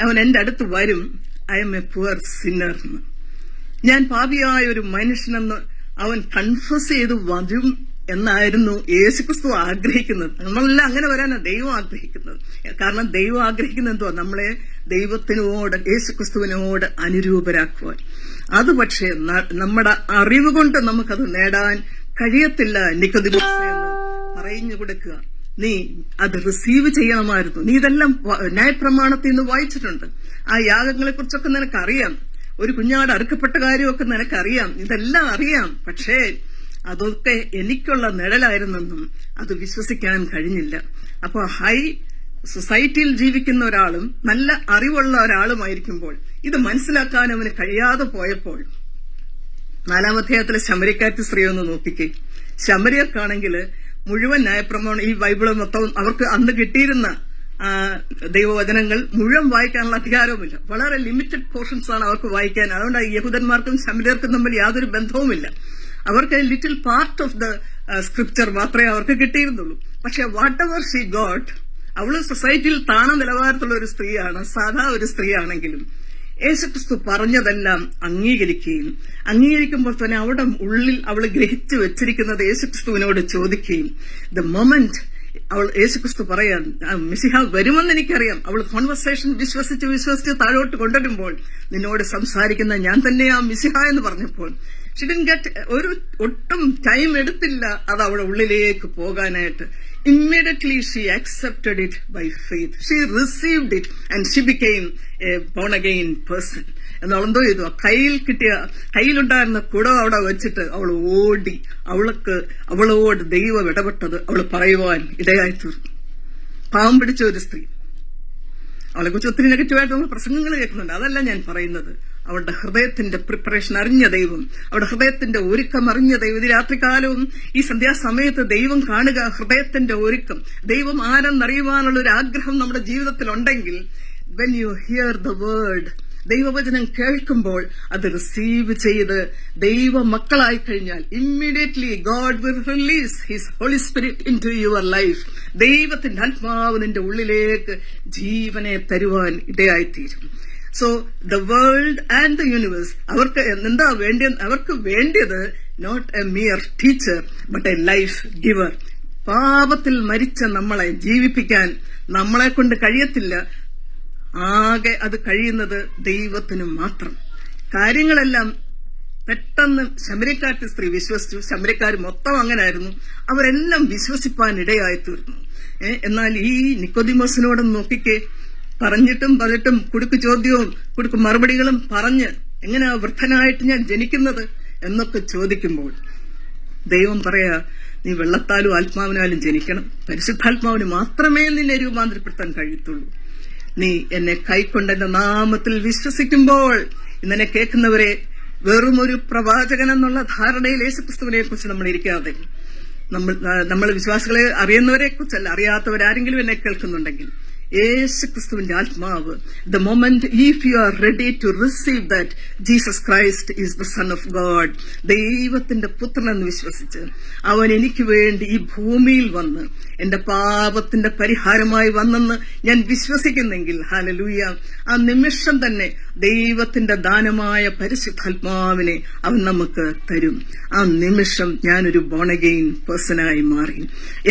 അവൻ എന്റെ അടുത്ത് വരും, I M A poor Sinner, ഞാൻ പാപിയായ ഒരു മനുഷ്യനെന്ന് അവൻ കൺഫസ് ചെയ്ത് വരും എന്നായിരുന്നു യേശുക്രിസ്തു ആഗ്രഹിക്കുന്നത്. നമ്മളെല്ലാം അങ്ങനെ വരാനാണ് ദൈവം ആഗ്രഹിക്കുന്നത്. കാരണം ദൈവം ആഗ്രഹിക്കുന്നത് എന്തുവാ? നമ്മളെ ദൈവത്തിനോട്, യേശുക്രിസ്തുവിനോട് അനുരൂപരാക്കുവാൻ. അത് പക്ഷേ നമ്മുടെ അറിവ് കൊണ്ട് നമുക്കത് നേടാൻ കഴിയത്തില്ല. നിക്കോദിമോസേ എന്ന് പറഞ്ഞു കൊടുക്കുക, നീ അത് റിസീവ് ചെയ്യണമായിരുന്നു. നീ ഇതെല്ലാം ന്യായപ്രമാണത്തിൽ നിന്ന് വായിച്ചിട്ടുണ്ട്. ആ യാഗങ്ങളെ കുറിച്ചൊക്കെ നിനക്കറിയാം, ഒരു കുഞ്ഞാട് അറുക്കപ്പെട്ട കാര്യമൊക്കെ നിനക്കറിയാം, ഇതെല്ലാം അറിയാം. പക്ഷേ അതൊക്കെ എനിക്കുള്ള നിഴലായിരുന്നെന്നും അത് വിശ്വസിക്കാൻ കഴിഞ്ഞില്ല. അപ്പോൾ ഹൈ സൊസൈറ്റിയിൽ ജീവിക്കുന്ന ഒരാളും നല്ല അറിവുള്ള ഒരാളുമായിരിക്കുമ്പോൾ ഇത് മനസ്സിലാക്കാൻ അവന് കഴിയാതെ പോയപ്പോൾ 4-ാം അധ്യായത്തിലെ ശമരിക്കാറ്റ് സ്ത്രീ ഒന്ന് നോക്കിക്കേ. ശമരിയർക്കാണെങ്കിൽ മുഴുവൻ ന്യായപ്രമാണം, ഈ ബൈബിള് മൊത്തം അവർക്ക് അന്ന് കിട്ടിയിരുന്ന ദൈവവചനങ്ങൾ മുഴുവൻ വായിക്കാനുള്ള അധികാരവുമില്ല. വളരെ ലിമിറ്റഡ് പോർഷൻസ് ആണ് അവർക്ക് വായിക്കാൻ. അതുകൊണ്ട് യഹൂദന്മാർക്കും ശമരിയർക്കും തമ്മിൽ യാതൊരു ബന്ധവുമില്ല. അവർക്ക് little part of the scripture മാത്രമേ അവർക്ക് കിട്ടിയിരുന്നുള്ളൂ. പക്ഷെ വാട്ട് എവർ ഷീ ഗോട്ട്, അവള് സൊസൈറ്റിയിൽ താണ നിലവാരത്തുള്ള ഒരു സ്ത്രീയാണ്. സാധാ ഒരു സ്ത്രീയാണെങ്കിലും യേശുക്രിസ്തു പറഞ്ഞതെല്ലാം അംഗീകരിക്കുമ്പോൾ തന്നെ അവിടെ ഉള്ളിൽ അവൾ ഗ്രഹിച്ചു വെച്ചിരിക്കുന്നത് യേശുക്രിസ്തുവിനോട് ചോദിക്കുകയും, ദ മൊമെന്റ് അവൾ യേശുക്രിസ്തു പറയാൻ മിശിഹ വരുമെന്ന് എനിക്കറിയാം, അവൾ കോൺവെർസേഷൻ വിശ്വസിച്ച് താഴോട്ട് കൊണ്ടുവരുമ്പോൾ നിന്നോട് സംസാരിക്കുന്ന ഞാൻ തന്നെയാ മിശിഹ എന്ന് പറഞ്ഞപ്പോൾ ഷി ഡിഡ്ന്റ് ഗെറ്റ് ഒട്ടും ടൈം എടുത്തില്ല അത് അവളുടെ ഉള്ളിലേക്ക് പോകാനായിട്ട്. Immediately she accepted it by faith. She received it and she became a born again person. എന്തോ ചെയ്തു, കയ്യിലുണ്ടായിരുന്ന കുടം അവിടെ വെച്ചിട്ട് അവൾ ഓടി. അവളോട് ദൈവം ഇടപെട്ടത് അവൾ പറയുവാൻ ഇടയായി തീർന്നു. പാവം പിടിച്ച ഒരു സ്ത്രീ. അവളെ കുറിച്ച് ഒത്തിരി നെഗറ്റീവായിട്ട് നമ്മൾ പ്രസംഗങ്ങൾ കേൾക്കുന്നുണ്ട്. അതല്ല ഞാൻ പറയുന്നത്. അവളുടെ ഹൃദയത്തിന്റെ പ്രിപ്പറേഷൻ അറിഞ്ഞ ദൈവം, അവളുടെ ഹൃദയത്തിന്റെ ഒരുക്കം അറിഞ്ഞ ദൈവം. ഇത് രാത്രികാലവും ഈ സന്ധ്യാസമയത്ത് ദൈവം കാണുക, ഹൃദയത്തിന്റെ ഒരുക്കം. ദൈവം ആരെന്നറിയുവാനുള്ള ഒരു ആഗ്രഹം നമ്മുടെ ജീവിതത്തിൽ ഉണ്ടെങ്കിൽ, when you hear the word, ദൈവവചനം കേൾക്കുമ്പോൾ അത് റിസീവ് ചെയ്ത് ദൈവ മക്കളായി കഴിഞ്ഞാൽ immediately God will release his Holy Spirit into your life. ദൈവത്തിന്റെ ആത്മാവ് നിന്റെ ഉള്ളിലേക്ക് ജീവനെ തരുവാൻ ഇടയായിത്തീരും. So the world and the universe അവർക്ക് എന്താ അവർക്ക് വേണ്ടിയത് not a mere teacher but a life giver. പാപത്തിൽ മരിച്ച നമ്മളെ ജീവിപ്പിക്കാൻ നമ്മളെ കൊണ്ട് കഴിയത്തില്ല. ആകെ അത് കഴിയുന്നത് ദൈവത്തിന് മാത്രം. കാര്യങ്ങളെല്ലാം പെട്ടെന്ന് ശമരിക്കാറ്റ് സ്ത്രീ വിശ്വസിച്ചു. ശമരിക്കാർ മൊത്തം അങ്ങനായിരുന്നു. അവരെല്ലാം വിശ്വസിപ്പാൻ ഇടയായി തീർന്നു. എന്നാൽ ഈ നിക്കോദിമോസിനോട് നോക്കിക്കേ, പറഞ്ഞിട്ടും കുടുക്ക് ചോദ്യവും കുടുക്ക് മറുപടികളും പറഞ്ഞ് എങ്ങനെയാ വൃദ്ധനായിട്ട് ഞാൻ ജനിക്കുന്നത് എന്നൊക്കെ ചോദിക്കുമ്പോൾ ദൈവം പറയാ, നീ വെള്ളത്താലും ആത്മാവിനാലും ജനിക്കണം. പരിശുദ്ധാത്മാവിന് മാത്രമേ നിന്നെ രൂപാന്തരപ്പെടുത്താൻ കഴിയത്തുള്ളൂ. നീ എന്നെ കൈക്കൊണ്ട് എന്റെ നാമത്തിൽ വിശ്വസിക്കുമ്പോൾ, ഇന്നെ കേൾക്കുന്നവരെ, വെറും ഒരു പ്രവാചകൻ എന്നുള്ള ധാരണയിൽ യേശുക്രിസ്തുവിനെ കുറിച്ച് നമ്മൾ ഇരിക്കാതെ, നമ്മൾ വിശ്വാസികളെ അറിയുന്നവരെ കുറിച്ചല്ല, അറിയാത്തവരാരെങ്കിലും എന്നെ കേൾക്കുന്നുണ്ടെങ്കിൽ, യേശുക്രിസ്തുവിന്റെ ആത്മാവ്, the moment if you are ready to receive that Jesus Christ is the Son of God, ദൈവത്തിന്റെ പുത്രനെന്ന് വിശ്വസിച്ച് അവൻ എനിക്ക് വേണ്ടി ഈ ഭൂമിയിൽ വന്ന് എന്റെ പാപത്തിന്റെ പരിഹാരമായി വന്നെന്ന് ഞാൻ വിശ്വസിക്കുന്നെങ്കിൽ, ഹല്ലേലൂയ, ആ നിമിഷം തന്നെ ദൈവത്തിന്റെ ദാനമായ പരിശുദ്ധാത്മാവിനെ അവൻ നമുക്ക് തരും. ആ നിമിഷം ഞാനൊരു ബോൺ അഗെയിൻ പേഴ്സണായി മാറി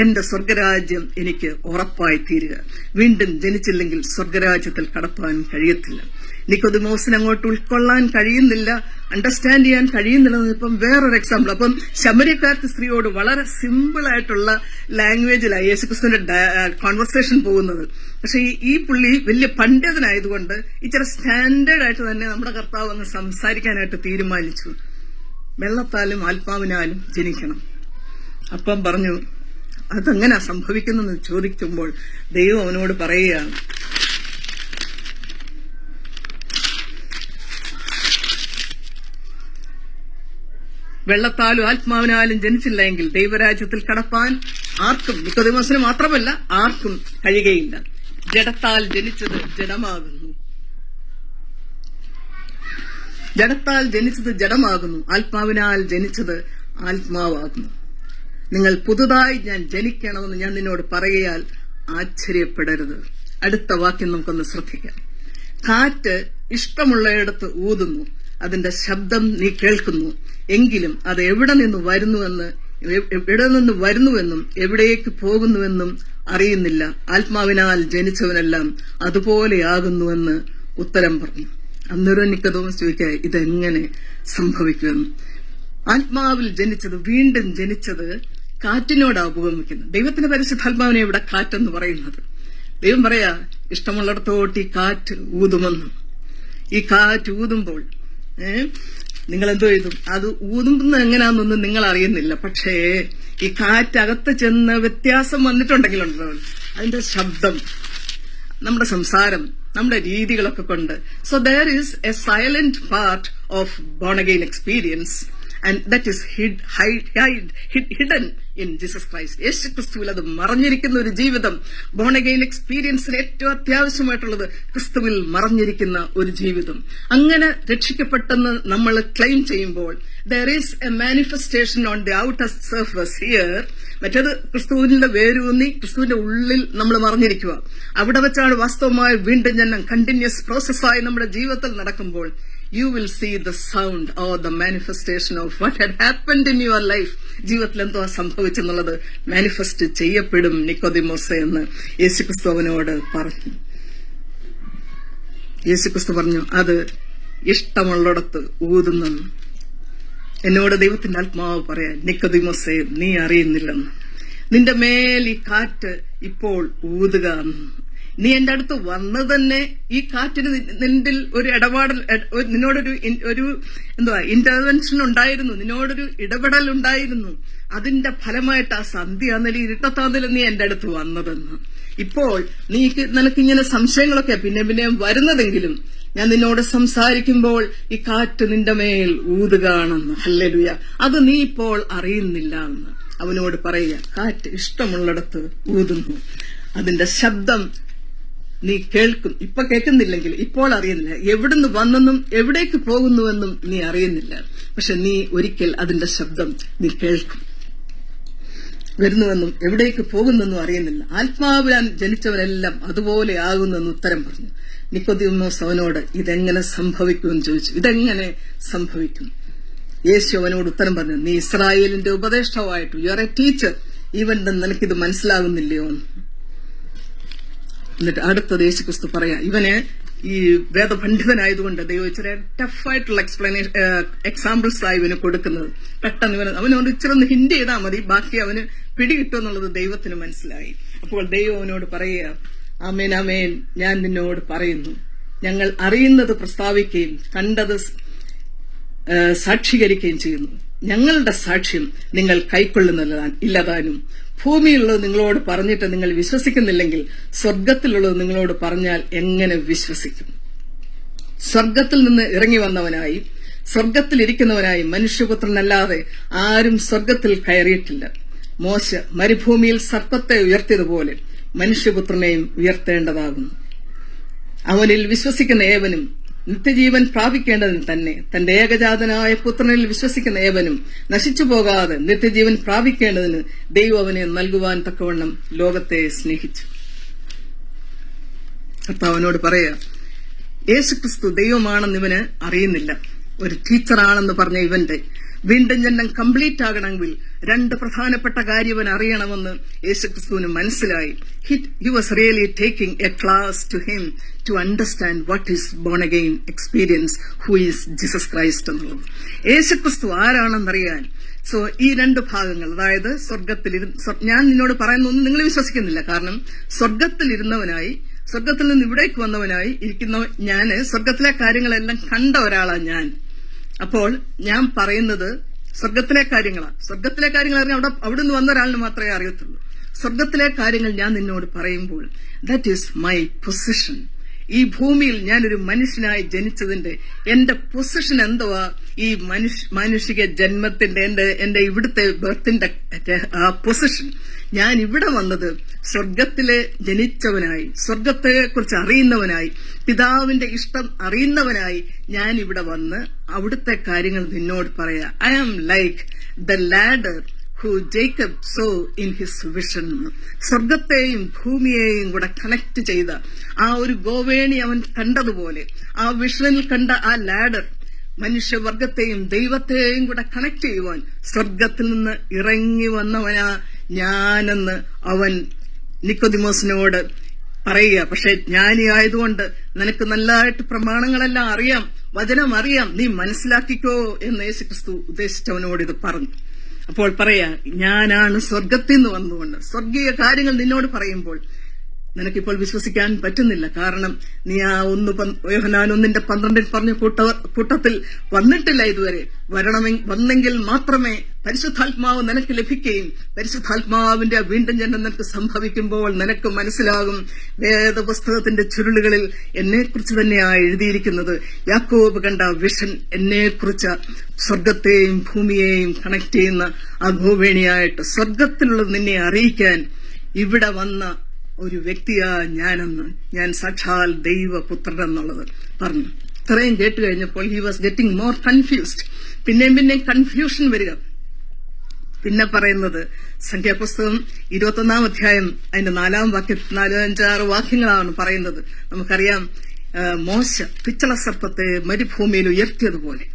എന്റെ സ്വർഗരാജ്യം എനിക്ക് ഉറപ്പായി തീരുക. വീണ്ടും ജനിച്ചില്ലെങ്കിൽ സ്വർഗരാജ്യത്തിൽ കടപ്പാൻ കഴിയത്തില്ല. നിക്കോദിമോസിന് അങ്ങോട്ട് ഉൾക്കൊള്ളാൻ കഴിയുന്നില്ല, അണ്ടർസ്റ്റാൻഡ് ചെയ്യാൻ കഴിയുന്നില്ല. ഇപ്പം വേറൊരു എക്സാമ്പിൾ. അപ്പം ശമര്യക്കാരത്തെ സ്ത്രീയോട് വളരെ സിമ്പിൾ ആയിട്ടുള്ള ലാംഗ്വേജിലാണ് യേശുക്രിസ്തുവിന്റെ കോൺവെർസേഷൻ പോകുന്നത്. പക്ഷെ ഈ പുള്ളി വലിയ പണ്ഡിതനായതുകൊണ്ട് ഇച്ചിരി സ്റ്റാൻഡേർഡ് ആയിട്ട് തന്നെ നമ്മുടെ കർത്താവ് അങ്ങ് സംസാരിക്കാനായിട്ട് തീരുമാനിച്ചു. വെള്ളത്താലും ആത്മാവിനാലും ജനിക്കണം. അപ്പം പറഞ്ഞു, അതെങ്ങനെയാ സംഭവിക്കുന്നതെന്ന് ചോദിക്കുമ്പോൾ ദൈവം അവനോട് പറയുകയാണ്, വെള്ളത്താലും ആത്മാവിനാലും ജനിച്ചില്ല എങ്കിൽ ദൈവരാജ്യത്തിൽ കടപ്പാൻ ആർക്കും, നിക്കോദിമോസിന് മാത്രമല്ല ആർക്കും കഴിയുകയില്ല. ജഡത്താൽ ജനിച്ചത് ജഡമാകുന്നു, ജഡത്താൽ ജനിച്ചത് ജഡമാകുന്നു, ആത്മാവിനാൽ ജനിച്ചത് ആത്മാവാകുന്നു. നിങ്ങൾ പുതുതായി ഞാൻ ജനിക്കണമെന്ന് ഞാൻ നിന്നോട് പറയുകയാൽ ആശ്ചര്യപ്പെടരുത്. അടുത്ത വാക്യം നമുക്കൊന്ന് ശ്രദ്ധിക്കാം. കാറ്റ് ഇഷ്ടമുള്ളയിടത്ത് ഊതുന്നു, അതിന്റെ ശബ്ദം നീ കേൾക്കുന്നു, എങ്കിലും അത് എവിടെ നിന്ന് വരുന്നുവെന്നും എവിടേക്ക് പോകുന്നുവെന്നും അറിയുന്നില്ല. ആത്മാവിനാൽ ജനിച്ചവനെല്ലാം അതുപോലെയാകുന്നുവെന്ന് ഉത്തരം പറഞ്ഞു. അന്നേരം നിക്കോദിമോസ് ചോദിക്കുക, ഇതെങ്ങനെ സംഭവിക്കുമെന്ന്. ആത്മാവിൽ ജനിച്ചത്, വീണ്ടും ജനിച്ചത് കാറ്റിനോടാ ഉപഗമിക്കുന്നത്. ദൈവത്തിന്റെ പരിശുദ്ധാത്മാവിനെ ഇവിടെ കാറ്റെന്ന് പറയുന്നത്. ദൈവം പറയാ, ഇഷ്ടമുള്ളിടത്തോട്ട് ഈ കാറ്റ് ഊതുമെന്ന്. ഈ കാറ്റ് ഊതുമ്പോൾ നിങ്ങൾ എന്തോ ചെയ്തു, അത് ഊതുന്നത് എങ്ങനെയാണെന്നൊന്നും നിങ്ങൾ അറിയുന്നില്ല. പക്ഷേ ഈ കാറ്റകത്ത് ചെന്ന് വ്യത്യാസം വന്നിട്ടുണ്ടെങ്കിലുണ്ടോ അതിന്റെ ശബ്ദം, നമ്മുടെ സംസാരം, നമ്മുടെ രീതികളൊക്കെ കൊണ്ട്. So there is A silent part of bone again experience, and that is hidden in Jesus Christ. യേശുക്രിസ്തുവിൽ അത് മറഞ്ഞിരിക്കുന്ന ഒരു ജീവിതം. ബോൺ അഗെയിൻ എക്സ്പീരിയൻസിന് ഏറ്റവും അത്യാവശ്യമായിട്ടുള്ളത് ക്രിസ്തുവിൽ മറഞ്ഞിരിക്കുന്ന ഒരു ജീവിതം. അങ്ങനെ രക്ഷിക്കപ്പെട്ടെന്ന് നമ്മൾ ക്ലെയിം ചെയ്യുമ്പോൾ there is a manifestation on the outer surface here. മറ്റേത് ക്രിസ്തുവിന്റെ വേരൂന്നി ക്രിസ്തുവിന്റെ ഉള്ളിൽ നമ്മൾ മറഞ്ഞിരിക്കുക. അവിടെ വെച്ചാണ് വാസ്തവമായ വീണ്ടും ജനനം കണ്ടിന്യൂസ് പ്രോസസ്സായി നമ്മുടെ ജീവിതത്തിൽ നടക്കുമ്പോൾ you will see the sound or the manifestation of what had happened in your life. ജീവിതത്തിൽ എന്തോ സംഭവിച്ചെന്നുള്ളത് മാനിഫെസ്റ്റ് ചെയ്യപ്പെടും നിക്കോദിമോസേ എന്ന് യേശുക്രിസ്തു അവനോട് പറഞ്ഞു. യേശുക്രിസ്തു പറഞ്ഞു, അത് ഇഷ്ടമുള്ളിടത്ത് ഊതുന്നു. എന്നോട് ദൈവത്തിന്റെ ആത്മാവ് പറയാൻ, നിക്കോദിമോസേ, നീ അറിയുന്നില്ലെന്ന്. നിന്റെ മേൽ ഈ കാറ്റ് ഇപ്പോൾ ഊതുക. നീ എന്റെ അടുത്ത് വന്ന് തന്നെ ഈ കാറ്റിന് നിന്നിൽ ഒരു നിന്നോടൊരു ഇന്റർവെൻഷൻ ഉണ്ടായിരുന്നു, നിന്നോടൊരു ഇടപെടൽ ഉണ്ടായിരുന്നു. അതിന്റെ ഫലമായിട്ട് ആ സന്ധ്യാന്നലി ഇരുട്ടത്താന്നലും നീ എന്റെ അടുത്ത് വന്നതെന്ന്. ഇപ്പോൾ നിനക്കിങ്ങനെ സംശയങ്ങളൊക്കെ പിന്നെ വരുന്നതെങ്കിലും ഞാൻ നിന്നോട് സംസാരിക്കുമ്പോൾ ഈ കാറ്റ് നിന്റെ മേൽ ഊതുകയാണെന്ന്. ഹല്ലേലൂയ. അത് നീ ഇപ്പോൾ അറിയുന്നില്ല എന്ന് അവനോട് പറയുക. കാറ്റ് ഇഷ്ടമുള്ളിടത്ത് ഊതുന്നു, അതിന്റെ ശബ്ദം നീ കേൾക്കും. ഇപ്പൊ കേൾക്കുന്നില്ലെങ്കിൽ ഇപ്പോൾ അറിയുന്നില്ല. എവിടുന്ന് വന്നെന്നും എവിടേക്ക് പോകുന്നുവെന്നും നീ അറിയുന്നില്ല. പക്ഷെ നീ ഒരിക്കൽ അതിന്റെ ശബ്ദം നീ കേൾക്കും. വരുന്നുവെന്നും എവിടേക്ക് പോകുന്നെന്നും അറിയുന്നില്ല. ആത്മാവിലാൻ ജനിച്ചവരെല്ലാം അതുപോലെ ആകുന്നെന്ന് ഉത്തരം പറഞ്ഞു. നിക്കോദിമോസ് അവനോട് ഇതെങ്ങനെ സംഭവിക്കുമെന്ന് ചോദിച്ചു. ഇതെങ്ങനെ സംഭവിക്കും? യേശു അവനോട് ഉത്തരം പറഞ്ഞു, നീ ഇസ്രായേലിന്റെ ഉപദേഷ്ടാവായിട്ടു, you are a teacher, even നിനക്കിത് മനസ്സിലാകുന്നില്ലയോ? എന്നിട്ട് അടുത്തത് യേശുക്രിസ്തു പറയാ, ഇവന് ഈ വേദപണ്ഡിതനായതുകൊണ്ട് ദൈവം ഇച്ചിരി ടഫായിട്ടുള്ള എക്സാമ്പിൾസ് ആയി ഇവന് കൊടുക്കുന്നത്. പെട്ടെന്ന് അവനോട് ഇച്ചിരി ഒന്ന് ഹിന്റ് ചെയ്താൽ മതി, ബാക്കി അവന് പിടികിട്ടുമെന്നുള്ളത് ദൈവത്തിന് മനസ്സിലായി. അപ്പോൾ ദൈവം അവനോട് പറയുക, ആമേൻ ആമേൻ, ഞാൻ നിന്നോട് പറയുന്നു, ഞങ്ങൾ അറിയുന്നത് പ്രസ്താവിക്കുകയും കണ്ടത് സാക്ഷീകരിക്കുകയും ചെയ്യുന്നു. ഞങ്ങളുടെ സാക്ഷ്യം നിങ്ങൾ ഇല്ലതാനും. ഭൂമിയിലുള്ളത് നിങ്ങളോട് പറഞ്ഞിട്ട് നിങ്ങൾ വിശ്വസിക്കുന്നില്ലെങ്കിൽ സ്വർഗത്തിലുള്ളത് നിങ്ങളോട് പറഞ്ഞാൽ എങ്ങനെ വിശ്വസിക്കും? സ്വർഗത്തിൽ നിന്ന് ഇറങ്ങി വന്നവനായി സ്വർഗത്തിലിരിക്കുന്നവനായി മനുഷ്യപുത്രനല്ലാതെ ആരും സ്വർഗത്തിൽ കയറിയിട്ടില്ല. മോശ മരുഭൂമിയിൽ സർപ്പത്തെ ഉയർത്തിയതുപോലെ മനുഷ്യപുത്രനെയും ഉയർത്തേണ്ടതാകുന്നു. അവനിൽ വിശ്വസിക്കുന്ന ഏവനും നിത്യജീവൻ പ്രാപിക്കേണ്ടതിന് തന്നെ തന്റെ ഏകജാതനായ പുത്രനിൽ വിശ്വസിക്കുന്ന ഏവനും നശിച്ചു പോകാതെ നിത്യജീവൻ പ്രാപിക്കേണ്ടതിന് ദൈവം അവനെ നൽകുവാൻ തക്കവണ്ണം ലോകത്തെ സ്നേഹിച്ചു. കർത്താവിനോട് പറയാ, യേശുക്രിസ്തു ദൈവമാണെന്ന് ഇവന് അറിയുന്നില്ല. ഒരു ടീച്ചറാണെന്ന് പറഞ്ഞ ഇവന്റെ വീണ്ടും ജന്മം കംപ്ലീറ്റ് ആകണമെങ്കിൽ രണ്ട് പ്രധാനപ്പെട്ട കാര്യം ഇവൻ അറിയണമെന്ന് യേശുക്രിസ്തുവിന് മനസ്സിലായി. He was really taking a class to him to understand what is born again experience, who is Jesus Christ എന്നുള്ളത്. യേശുക്രിസ്തു ആരാണെന്നറിയാൻ ഈ രണ്ട് ഭാഗങ്ങൾ, അതായത് ഞാൻ നിന്നോട് പറയുന്നൊന്നും നിങ്ങൾ വിശ്വസിക്കുന്നില്ല. കാരണം സ്വർഗത്തിൽ നിന്ന് ഇവിടേക്ക് വന്നവനായി ഇരിക്കുന്ന ഞാന് സ്വർഗത്തിലെ കാര്യങ്ങളെല്ലാം കണ്ട ഒരാളാണ് ഞാൻ. അപ്പോൾ ഞാൻ പറയുന്നത് സ്വർഗത്തിലെ കാര്യങ്ങളാണ്. സ്വർഗത്തിലെ കാര്യങ്ങൾ അറിയാൻ അവിടെ നിന്ന് വന്ന ഒരാളിന് മാത്രമേ അറിയത്തുള്ളൂ. സ്വർഗത്തിലെ കാര്യങ്ങൾ ഞാൻ നിന്നോട് പറയുമ്പോൾ ദാറ്റ് ഈസ് മൈ പൊസിഷൻ. ഈ ഭൂമിയിൽ ഞാനൊരു മനുഷ്യനായി ജനിച്ചതിന്റെ എന്റെ പൊസിഷൻ എന്തുവാ? ഈ മാനുഷിക ജന്മത്തിന്റെ എന്റെ ഇവിടുത്തെ ബർത്തിന്റെ പൊസിഷൻ. ഞാൻ ഇവിടെ വന്നത് സ്വർഗത്തിലെ ജനിച്ചവനായി, സ്വർഗത്തെക്കുറിച്ച് അറിയുന്നവനായി, പിതാവിന്റെ ഇഷ്ടം അറിയുന്നവനായി ഞാൻ ഇവിടെ വന്ന് അവിടുത്തെ കാര്യങ്ങൾ നിന്നോട് പറയാ. I am like the ladder who Jacob saw in his vision. സ്വർഗത്തെയും ഭൂമിയെയും കൂടെ കണക്ട് ചെയ്ത ആ ഒരു ഗോവേണി അവൻ കണ്ടതുപോലെ, ആ വിഷനിൽ കണ്ട ആ ലാഡർ മനുഷ്യവർഗത്തെയും ദൈവത്തെയും കൂടെ കണക്ട് ചെയ്യുവാൻ സ്വർഗത്തിൽ നിന്ന് ഇറങ്ങി വന്നവനാ ഞാനെന്ന് അവൻ നിക്കോദിമോസിനോട് പറയുക. പക്ഷെ ജ്ഞാനി ആയതുകൊണ്ട് നിനക്ക് നല്ലതായിട്ട് പ്രമാണങ്ങളെല്ലാം അറിയാം, വചനം അറിയാം, നീ മനസ്സിലാക്കിക്കോ എന്ന് യേശുക്രിസ്തു ഉദ്ദേശിച്ചവനോട് ഇത് പറഞ്ഞു. അപ്പോൾ പറയാ, ഞാനാണ് സ്വർഗത്തിൽ നിന്ന് വന്നുകൊണ്ട് സ്വർഗീയ കാര്യങ്ങൾ നിന്നോട് പറയുമ്പോൾ നിനക്കിപ്പോൾ വിശ്വസിക്കാൻ പറ്റുന്നില്ല. കാരണം നീ ആ യോഹന്നാൻ 1:12 പറഞ്ഞ കൂട്ടത്തിൽ വന്നിട്ടില്ല ഇതുവരെ. വന്നെങ്കിൽ മാത്രമേ പരിശുദ്ധാത്മാവ് നിനക്ക് ലഭിക്കുകയും പരിശുദ്ധാത്മാവിന്റെ വീണ്ടും ജന്മം നിനക്ക് സംഭവിക്കുമ്പോൾ നിനക്ക് മനസ്സിലാകും വേദപുസ്തകത്തിന്റെ ചുരുളുകളിൽ എന്നെക്കുറിച്ച് തന്നെയാണ് എഴുതിയിരിക്കുന്നത്. യാക്കോബ് കണ്ട വിഷൻ എന്നെക്കുറിച്ച് സ്വർഗത്തെയും ഭൂമിയെയും കണക്ട് ചെയ്യുന്ന ആ ഗോവേണിയായിട്ട് സ്വർഗത്തിലുള്ളത് നിന്നെ അറിയിക്കാൻ ഇവിടെ വന്ന ഒരു വ്യക്തിയാ ഞാനെന്ന്, ഞാൻ സാക്ഷാൽ ദൈവപുത്രൻ എന്നുള്ളത് പറഞ്ഞു. ഇത്രയും കേട്ട് കഴിഞ്ഞപ്പോൾ he was getting more confused. പിന്നെയും കൺഫ്യൂഷൻ വരിക. പിന്നെ പറയുന്നത് സംഖ്യാപുസ്തകം 21 അധ്യായം അതിന്റെ 4-5-6 വാക്യങ്ങളാണ് പറയുന്നത്. നമുക്കറിയാം, മോശ പിച്ചള സർപ്പത്തെ മരുഭൂമിയിൽ ഉയർത്തിയതുപോലെ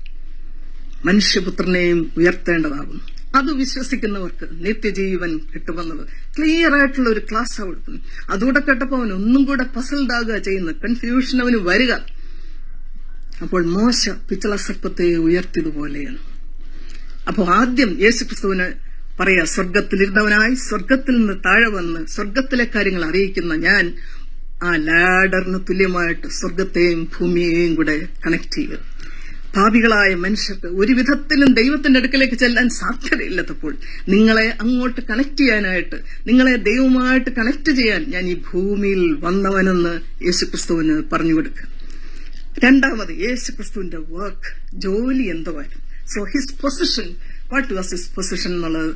മനുഷ്യപുത്രനെയും ഉയർത്തേണ്ടതാകുന്നു. അത് വിശ്വസിക്കുന്നവർക്ക് നിത്യജീവൻ കിട്ടുമെന്നുള്ളത് ക്ലിയർ ആയിട്ടുള്ള ഒരു ക്ലാസ് കൊടുക്കുന്നു. അതുകൂടെ കേട്ടപ്പോൾ അവൻ ഒന്നും കൂടെ പസൽഡ് ആകുക ചെയ്യുന്നു, കൺഫ്യൂഷൻ അവന് വരിക. അപ്പോൾ മോശ പിച്ചള സർപ്പത്തെ ഉയർത്തിയതുപോലെയാണ്. അപ്പോൾ ആദ്യം യേശുക്രിസ്തുവിന് പറയാ, സ്വർഗത്തിലിരുന്നവനായി സ്വർഗത്തിൽ നിന്ന് താഴെ വന്ന് സ്വർഗത്തിലെ കാര്യങ്ങൾ അറിയിക്കുന്ന ഞാൻ ആ ലാഡറിന് തുല്യമായിട്ട് സ്വർഗത്തെയും ഭൂമിയെയും കൂടെ കണക്ട് ചെയ്യുക. പാപികളായ മനുഷ്യർക്ക് ഒരു വിധത്തിലും ദൈവത്തിന്റെ അടുക്കലേക്ക് ചെല്ലാൻ സാധ്യതയില്ലാത്തപ്പോൾ നിങ്ങളെ അങ്ങോട്ട് കണക്ട് ചെയ്യാനായിട്ട്, നിങ്ങളെ ദൈവവുമായിട്ട് കണക്ട് ചെയ്യാൻ ഞാൻ ഈ ഭൂമിയിൽ വന്നവനെന്ന് യേശുക്രിസ്തുവിന് പറഞ്ഞു കൊടുക്കുക. രണ്ടാമത് യേശുക്രിസ്തുവിന്റെ വർക്ക്, ജോലി എന്തുവായിരുന്നു? So his position, what was his position എന്നുള്ളത്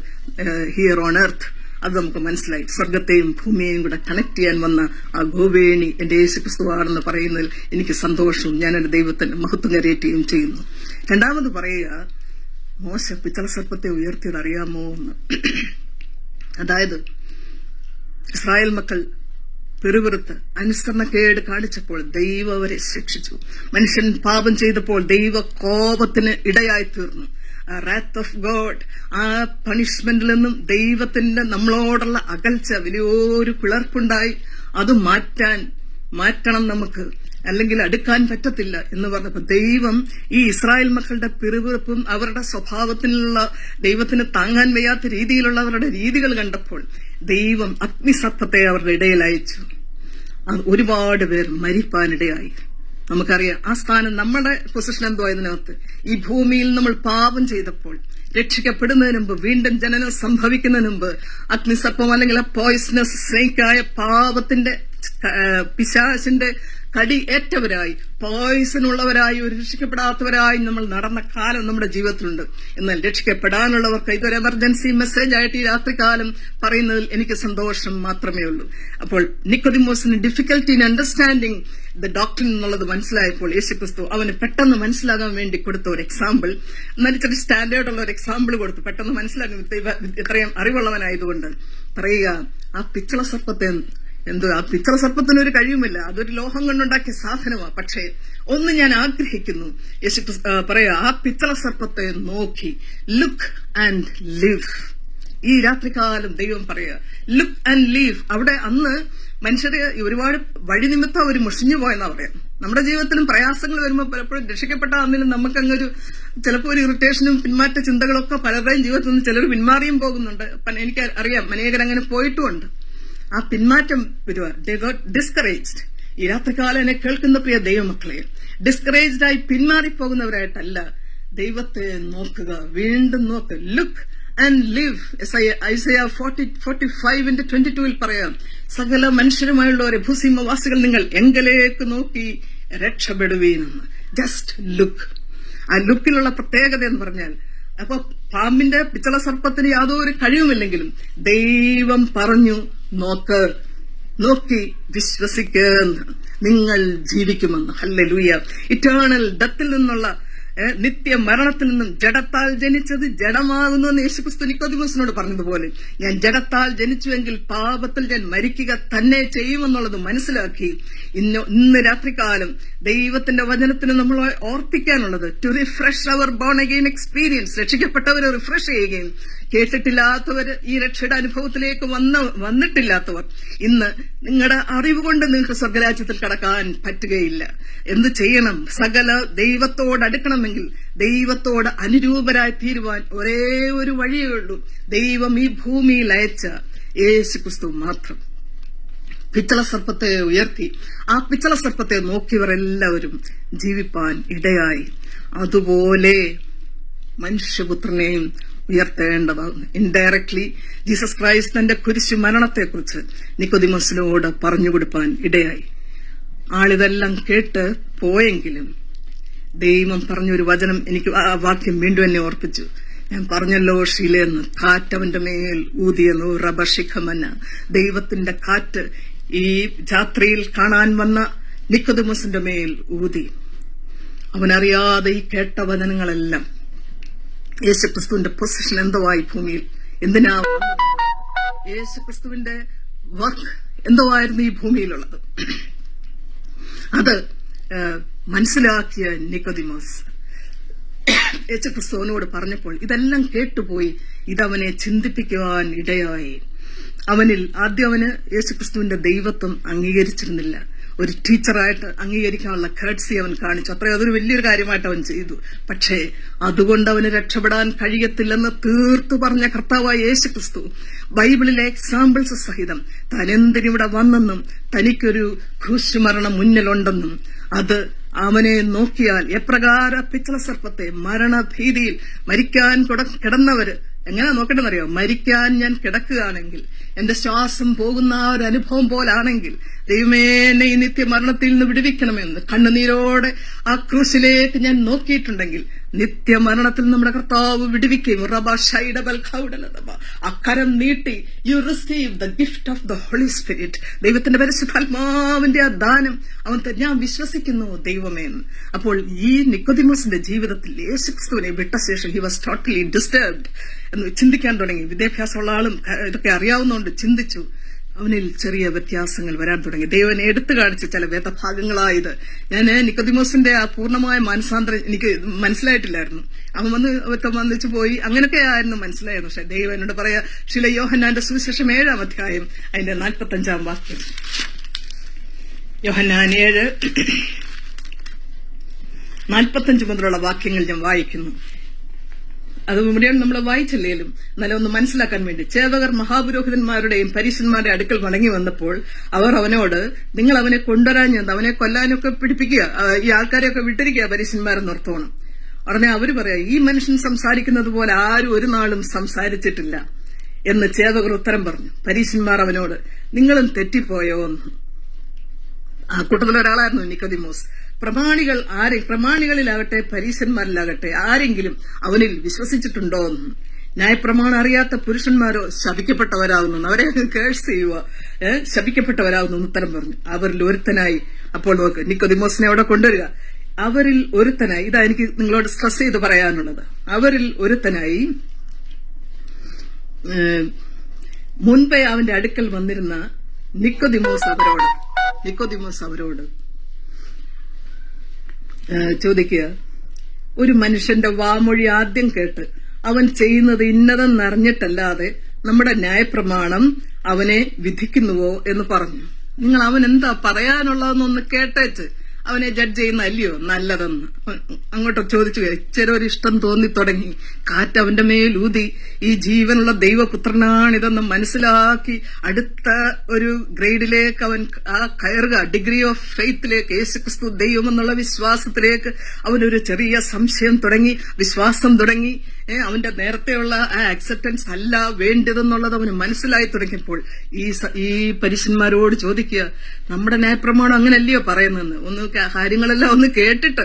ഹിയർ ഓൺ എർത്ത്, അത് നമുക്ക് മനസ്സിലായി. സ്വർഗത്തെയും ഭൂമിയെയും കൂടെ കണക്ട് ചെയ്യാൻ വന്ന ആ ഗോവേണി എന്റെ യേശുക്രിസ്തുവാണെന്ന് പറയുന്നതിൽ എനിക്ക് സന്തോഷവും ഞാൻ എന്റെ ദൈവത്തിന്റെ മഹത്വം കരയറ്റുകയും ചെയ്യുന്നു. രണ്ടാമത് പറയുക, മോശ പിച്ചള സർപ്പത്തെ ഉയർത്തിയത് അറിയാമോ എന്ന്. അതായത് ഇസ്രായേൽ മക്കൾ പിറുപിറുത്ത് അനുസരണക്കേട് കാണിച്ചപ്പോൾ ദൈവം അവരെ ശിക്ഷിച്ചു. മനുഷ്യൻ പാപം ചെയ്തപ്പോൾ ദൈവ കോപത്തിന് ഇടയായി തീർന്നു. റാത്ത് ഓഫ് ഗോഡ്, ആ പണിഷ്മെന്റിൽ നിന്നും ദൈവത്തിന്റെ നമ്മളോടുള്ള അകൽച്ച, വലിയൊരു പിളർപ്പുണ്ടായി. അത് മാറ്റണം നമുക്ക്. അല്ലെങ്കിൽ അടുക്കാൻ പറ്റത്തില്ല എന്ന് പറഞ്ഞപ്പോൾ ദൈവം ഈ ഇസ്രായേൽ മക്കളുടെ പിറുപിറുപ്പും അവരുടെ സ്വഭാവത്തിലുള്ള ദൈവത്തിന് താങ്ങാൻ വയ്യാത്ത രീതിയിലുള്ള അവരുടെ രീതികൾ കണ്ടപ്പോൾ ദൈവം അഗ്നിസർപ്പത്തെ അവരുടെ ഇടയിൽ അയച്ചു. ഒരുപാട് പേർ മരിപ്പാനിടയായി. നമുക്കറിയാം ആ സ്ഥാനം നമ്മുടെ പൊസിഷൻ എന്തോ ഇതിനകത്ത്. ഈ ഭൂമിയിൽ നമ്മൾ പാപം ചെയ്തപ്പോൾ രക്ഷിക്കപ്പെടുന്നതിന് മുമ്പ്, വീണ്ടും ജനനം സംഭവിക്കുന്നതിന് മുമ്പ് അഗ്നിസർപ്പം അല്ലെങ്കിൽ ആ പോയിസണസ് സ്നേക്കായ പാപത്തിന്റെ പിശാചിന്റെ കടി ഏറ്റവരായി, പോയിസൺ ഉള്ളവരായി, ഒരു രക്ഷിക്കപ്പെടാത്തവരായി നമ്മൾ നടന്ന കാലം നമ്മുടെ ജീവിതത്തിലുണ്ട്. എന്നാൽ രക്ഷിക്കപ്പെടാനുള്ളവർക്ക് ഇതൊരു എമർജൻസി മെസ്സേജ് ആയിട്ട് ഈ രാത്രികാലം പറയുന്നതിൽ എനിക്ക് സന്തോഷം മാത്രമേ ഉള്ളൂ. അപ്പോൾ നിക്കോദിമോസിന് difficulty in understanding the doctrine എന്നുള്ളത് മനസ്സിലായപ്പോൾ യേശുക്രിസ്തു അവന് പെട്ടെന്ന് മനസ്സിലാകാൻ വേണ്ടി കൊടുത്ത ഒരു എക്സാമ്പിൾ, എന്നാൽ ഇച്ചിരി സ്റ്റാൻഡേർഡ് ഉള്ള ഒരു എക്സാമ്പിൾ കൊടുത്തു. പെട്ടെന്ന് മനസ്സിലാക്കാൻ ഇത്രയും അറിവുള്ളവനായതുകൊണ്ട് പറയുക, ആ പിച്ചള സർപ്പത്തെ ആ പിച്ചള സർപ്പത്തിനൊരു കഴിയുമില്ല, അതൊരു ലോഹം കൊണ്ടുണ്ടാക്കിയ സാധനമാണ്. പക്ഷേ ഒന്ന് ഞാൻ ആഗ്രഹിക്കുന്നു, യേശു പറയാ, ആ പിച്ചള സർപ്പത്തെ നോക്കി ലുക്ക് ആൻഡ് ലിവ്. ഈ രാത്രികാലം ദൈവം പറയാ ലുക്ക് ആൻഡ് ലീവ്. അവിടെ അന്ന് മനുഷ്യര് ഒരുപാട് വഴി നിമിത്തം അവർ മുഷിഞ്ഞു പോയെന്നാ പറയാം. നമ്മുടെ ജീവിതത്തിലും പ്രയാസങ്ങൾ വരുമ്പോൾ പലപ്പോഴും രക്ഷിക്കപ്പെട്ട അന്നിലും നമുക്കങ്ങൊരു ചിലപ്പോൾ ഒരു ഇറിറ്റേഷനും പിന്മാറ്റ ചിന്തകളൊക്കെ പലരുടെയും ജീവിതത്തിൽ നിന്ന് ചിലർ പിന്മാറിയും പോകുന്നുണ്ട്. എനിക്ക് അറിയാം, അനേകരങ്ങനെ പോയിട്ടുമുണ്ട്. ആ പിന്മാറ്റം വരുക, ദേ ഗോട്ട് ഡിസ്കറേജ്ഡ്. ഈ രാത്രികാലം എന്നെ കേൾക്കുന്ന പ്രിയ ദൈവമക്കളെ, ഡിസ്കറേജ്ഡ് ആയി പിന്മാറിപ്പോകുന്നവരായിട്ടല്ല, ദൈവത്തെ നോക്കുക, വീണ്ടും നോക്ക്, ലുക്ക് ആൻഡ് ലിവ്. ഐസയ 45:22 പറയാം, സകല മനുഷ്യരുമായുള്ളവരെ ഭൂസീമവാസികൾ നിങ്ങൾ എങ്കിലേക്ക് നോക്കി രക്ഷപ്പെടുവീനെന്ന്. Just look. ആ ലുക്കിലുള്ള പ്രത്യേകത എന്ന് പറഞ്ഞാൽ, അപ്പൊ പാമ്പിന്റെ പിച്ചള സർപ്പത്തിന് യാതൊരു കഴിവുമില്ലെങ്കിലും ദൈവം പറഞ്ഞു, നോക്കി വിശ്വസിക്കുന്ന നിങ്ങൾ ജീവിക്കുമെന്ന്. ഹല്ലേലൂയ. ഇറ്റേണൽ ഡെത്തിൽ നിന്നുള്ള നിത്യ മരണത്തിൽ നിന്നും ജഡത്താൽ ജനിച്ചത് ജഡമാകുന്നു എന്ന് യേശുക്രിസ്തു നിക്കോദിമോസിനോട് പറഞ്ഞതുപോലെ, ഞാൻ ജഡത്താൽ ജനിച്ചുവെങ്കിൽ പാപത്തിൽ ഞാൻ മരിക്കുക തന്നെ ചെയ്യുമെന്നുള്ളത് മനസ്സിലാക്കി ഇന്ന് രാത്രികാലം ദൈവത്തിന്റെ വചനത്തിന് നമ്മൾ ഓർപ്പിക്കാനുള്ളത്, to refresh our born again experience. രക്ഷിക്കപ്പെട്ടവരെ റിഫ്രഷ് ചെയ്യുകയും കേട്ടിട്ടില്ലാത്തവർ, ഈ രക്ഷയുടെ അനുഭവത്തിലേക്ക് വന്നിട്ടില്ലാത്തവർ, ഇന്ന് നിങ്ങളുടെ അറിവ് കൊണ്ട് നിങ്ങൾക്ക് സ്വർഗരാജ്യത്തിൽ കടക്കാൻ പറ്റുകയില്ല. എന്ത് ചെയ്യണം? സകല ദൈവത്തോട് അടുക്കണമെങ്കിൽ, ദൈവത്തോട് അനുരൂപരായി തീരുവാൻ ഒരേ ഒരു വഴിയേ ഉള്ളൂ. ദൈവം ഈ ഭൂമിയിൽ അയച്ച യേശുക്രിസ്തു മാത്രം. പിച്ചള സർപ്പത്തെ ഉയർത്തി, ആ പിച്ചള സർപ്പത്തെ നോക്കിയവർ എല്ലാവരും ജീവിപ്പാൻ ഇടയായി. അതുപോലെ മനുഷ്യപുത്രനെയും ഉയർത്തേണ്ടതാകുന്നു. ഇൻഡയറക്ട്ലി ജീസസ് ക്രൈസ്റ്റ് തന്റെ കുരിശു മരണത്തെക്കുറിച്ച് നിക്കോദിമോസിനോട് പറഞ്ഞുകൊടുപ്പാൻ ഇടയായി. ആളിതെല്ലാം കേട്ട് പോയെങ്കിലും ദൈവം പറഞ്ഞൊരു വചനം എനിക്ക് ആ വാക്യം വീണ്ടും എന്നെ ഓർപ്പിച്ചു. ഞാൻ പറഞ്ഞല്ലോ ഷീലെന്ന്, കാറ്റവന്റെ മേൽ ഊതിയെന്നു റബഷിഖമന. ദൈവത്തിന്റെ കാറ്റ് ഈ രാത്രിയിൽ കാണാൻ വന്ന നിക്കോദിമോസിന്റെ മേൽ ഊതി. അവനറിയാതെ ഈ കേട്ട വചനങ്ങളെല്ലാം യേശുക്രിസ്തുവിന്റെ പൊസിഷൻ എന്തുവായി ഭൂമിയിൽ, എന്തിനാ യേശുക്രിസ്തുവിന്റെ വർക്ക് എന്തുവായിരുന്നു ഈ ഭൂമിയിലുള്ളത്, അത് മനസ്സിലാക്കിയ നിക്കോദിമോസ് യേശുക്രിസ്തുവിനോട് പറഞ്ഞപ്പോൾ ഇതെല്ലാം കേട്ടുപോയി. ഇതവനെ ചിന്തിപ്പിക്കുവാൻ ഇടയായി. ആദ്യം അവന് യേശുക്രിസ്തുവിന്റെ ദൈവത്വം അംഗീകരിച്ചിരുന്നില്ല. ഒരു ടീച്ചറായിട്ട് അംഗീകരിക്കാനുള്ള കർട്സി അവൻ കാണിച്ചു. അതൊരു വലിയൊരു കാര്യമായിട്ട് അവൻ ചെയ്തു. പക്ഷേ അതുകൊണ്ട് അവന് രക്ഷപ്പെടാൻ കഴിയത്തില്ലെന്ന് തീർത്തു പറഞ്ഞ കർത്താവായ യേശുക്രിസ്തു ബൈബിളിലെ എക്സാമ്പിൾസ് സഹിതം താൻ എന്തിനിവിടെ വന്നെന്നും തനിക്കൊരു ക്രൂശുമരണം മുന്നിലുണ്ടെന്നും അത് അവനെ നോക്കിയാൽ എപ്രകാര പിച്ചള സർപ്പത്തെ മരണഭീതിയിൽ മരിക്കാൻ കിടന്നവര് എങ്ങനെ നോക്കണ്ടെന്നറിയോ? മരിക്കാൻ ഞാൻ കിടക്കുകയാണെങ്കിൽ, എന്റെ ശ്വാസം പോകുന്ന ആ ഒരു അനുഭവം പോലാണെങ്കിൽ, ദൈവമേ എന്നെ ഈ നിത്യമരണത്തിൽ നിന്ന് വിടുവിക്കണമെന്ന് കണ്ണുനീരോടെ ആ ക്രൂശിലേക്ക് ഞാൻ നോക്കിയിട്ടുണ്ടെങ്കിൽ നിത്യമരണത്തിൽ നമ്മുടെ കർത്താവ് വിടുവിക്കുകയും അക്കരം നീട്ടി you receive the gift of the Holy Spirit. ദൈവത്തിന്റെ പരിശുദ്ധാത്മാവിന്റെ ആ ദാനം ഞാൻ വിശ്വസിക്കുന്നു ദൈവമേ. അപ്പോൾ ഈ നിക്കോദിമോസിന്റെ ജീവിതത്തിൽ യേശുക്രിസ്തുവിനെ വിട്ട ശേഷം ഹി വാസ് ടോട്ടലി ഡിസ്റ്റർബ്ഡ് എന്ന് ചിന്തിക്കാൻ തുടങ്ങി. വിദ്യാഭ്യാസമുള്ള ആളും ഇതൊക്കെ അറിയാവുന്നതുകൊണ്ട് ചിന്തിച്ചു. അവനിൽ ചെറിയ വ്യത്യാസങ്ങൾ വരാൻ തുടങ്ങി. ദൈവൻ എടുത്തു കാണിച്ച ചില വേദഭാഗങ്ങളായത്. ഞാൻ നിക്കോദിമോസിന്റെ ആ പൂർണ്ണമായ മാനസാന്തരം എനിക്ക് മനസ്സിലായിട്ടില്ലായിരുന്നു. അവൻ വന്നിച്ചു പോയി, അങ്ങനെയൊക്കെ ആയിരുന്നു മനസ്സിലായിരുന്നു. പക്ഷെ ദൈവം എന്നോട് പറയാ, യോഹന്നാന്റെ സുവിശേഷം 7-ാം അധ്യായം അതിന്റെ 45-ാം വാക്യം, യോഹന്നാൻ 7:45 മുതലുള്ള വാക്യങ്ങൾ ഞാൻ വായിക്കുന്നു. അത് മുഴുവൻ നമ്മൾ വായിച്ചില്ലേലും എന്നാലും ഒന്ന് മനസ്സിലാക്കാൻ വേണ്ടി. ചേവകർ മഹാപുരോഹിതന്മാരുടെയും പരീശന്മാരുടെ അടുക്കൽ മടങ്ങി വന്നപ്പോൾ അവർ അവനോട്, നിങ്ങൾ അവനെ കൊണ്ടുവരാഞ്ഞെന്ന്, അവനെ കൊല്ലാനൊക്കെ പിടിപ്പിക്കുക, ഈ ആൾക്കാരെയൊക്കെ വിട്ടിരിക്കുക പരീശന്മാരെന്ന് ഓർത്തോണം. ഉടനെ അവര് പറയാ, ഈ മനുഷ്യൻ സംസാരിക്കുന്നത് പോലെ ആരും ഒരു നാളും സംസാരിച്ചിട്ടില്ല എന്ന് ചേവകർ ഉത്തരം പറഞ്ഞു. പരീശന്മാർ അവനോട്, നിങ്ങളും തെറ്റിപ്പോയോ എന്ന്. ആ കൂട്ടത്തിലൊരാളായിരുന്നു നിക്കോദിമോസ്. പ്രമാണികളിലാകട്ടെ പരീശന്മാരിലാകട്ടെ ആരെങ്കിലും അവനിൽ വിശ്വസിച്ചിട്ടുണ്ടോ എന്ന്. ന്യായപ്രമാണം അറിയാത്ത പുരുഷന്മാരോ ശപിക്കപ്പെട്ടവരാകുന്നു, അവരെ കേഴ്സ് ചെയ്യുക, ശപിക്കപ്പെട്ടവരാകുന്നു ഉത്തരം പറഞ്ഞു. അവരിൽ ഒരുത്തനായി, അപ്പോൾ നോക്ക്, നിക്കോദിമോസിനെ അവിടെ കൊണ്ടുവരിക. അവരിൽ ഒരുത്തനായി, ഇതാ എനിക്ക് നിങ്ങളോട് സ്ട്രെസ് ചെയ്ത് പറയാനുള്ളത്. അവരിൽ ഒരുത്തനായി മുൻപേ അവന്റെ അടുക്കൽ വന്നിരുന്ന നിക്കോദിമോസ് അവരോട് ചോദിക്കുക, ഒരു മനുഷ്യന്റെ വാമൊഴി ആദ്യം കേട്ട് അവൻ ചെയ്യുന്നത് ഇന്നതെന്നറിഞ്ഞിട്ടല്ലാതെ നമ്മുടെ ന്യായപ്രമാണം അവനെ വിധിക്കുന്നുവോ എന്ന് പറഞ്ഞു. നിങ്ങൾ അവൻ എന്താ പറയാനുള്ളതെന്നൊന്ന് കേട്ടേച്ച് അവനെ ജഡ്ജ് ചെയ്യുന്ന അല്ലയോ നല്ലതെന്ന് അങ്ങോട്ട് ചോദിച്ചു. ഇച്ചിരൊരിഷ്ടം തോന്നിത്തുടങ്ങി. കാറ്റ് അവന്റെ മേലൂതി ഈ ജീവനുള്ള ദൈവപുത്രനാണിതെന്ന് മനസ്സിലാക്കി അടുത്ത ഒരു ഗ്രേഡിലേക്ക് അവൻ കയറുക. ഡിഗ്രി ഓഫ് ഫെയ്ത്തിലേക്ക്, യേശുക്രിസ്തു ദൈവമെന്നുള്ള വിശ്വാസത്തിലേക്ക് അവനൊരു ചെറിയ സംശയം തുടങ്ങി, വിശ്വാസം തുടങ്ങി. അവന്റെ നേരത്തെയുള്ള ആ അക്സെപ്റ്റൻസ് അല്ല വേണ്ടതെന്നുള്ളത് അവന് മനസ്സിലായി തുടങ്ങിയപ്പോൾ ഈ പരീശന്മാരോട് ചോദിക്കുക, നമ്മുടെ ന്യായപ്രമാണം അങ്ങനല്ലയോ പറയുന്നതെന്ന്. ഒന്ന് കാര്യങ്ങളെല്ലാം ഒന്ന് കേട്ടിട്ട്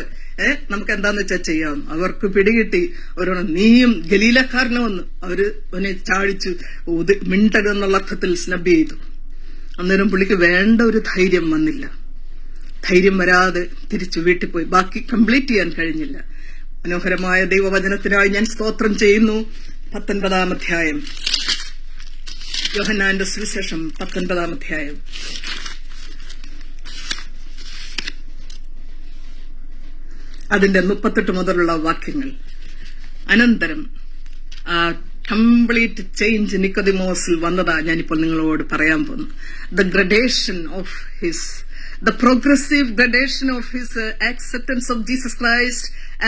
നമുക്ക് എന്താന്ന് വെച്ചാൽ ചെയ്യാം. അവർക്ക് പിടികിട്ടി. അവരോട്, നീയും ഗലീലക്കാരനെന്ന് അവനെ ചാടിച്ചു മിണ്ടരുന്നുള്ള അർത്ഥത്തിൽ സ്നബ് ചെയ്തു. അന്നേരം പുള്ളിക്ക് വേണ്ട ഒരു ധൈര്യം വന്നില്ല. ധൈര്യം വരാതെ തിരിച്ചു വീട്ടിൽ പോയി. ബാക്കി കംപ്ലീറ്റ് ചെയ്യാൻ കഴിഞ്ഞില്ല. മനോഹരമായ ദൈവവചനത്തിനായി ഞാൻ സ്തോത്രം ചെയ്യുന്നു. 19-ാം അധ്യായം, യോഹന്നാന്റെ സുവിശേഷം 19-ാം അധ്യായം. അതിന്റെ 38 മുതലുള്ള വാക്യങ്ങൾ. അനന്തരം കംപ്ലീറ്റ് ചേഞ്ച് നിക്കോദിമോസിൽ വന്നതാ ഞാനിപ്പോൾ നിങ്ങളോട് പറയാൻ പോകുന്നു. The progressive gradation of his acceptance of Jesus Christ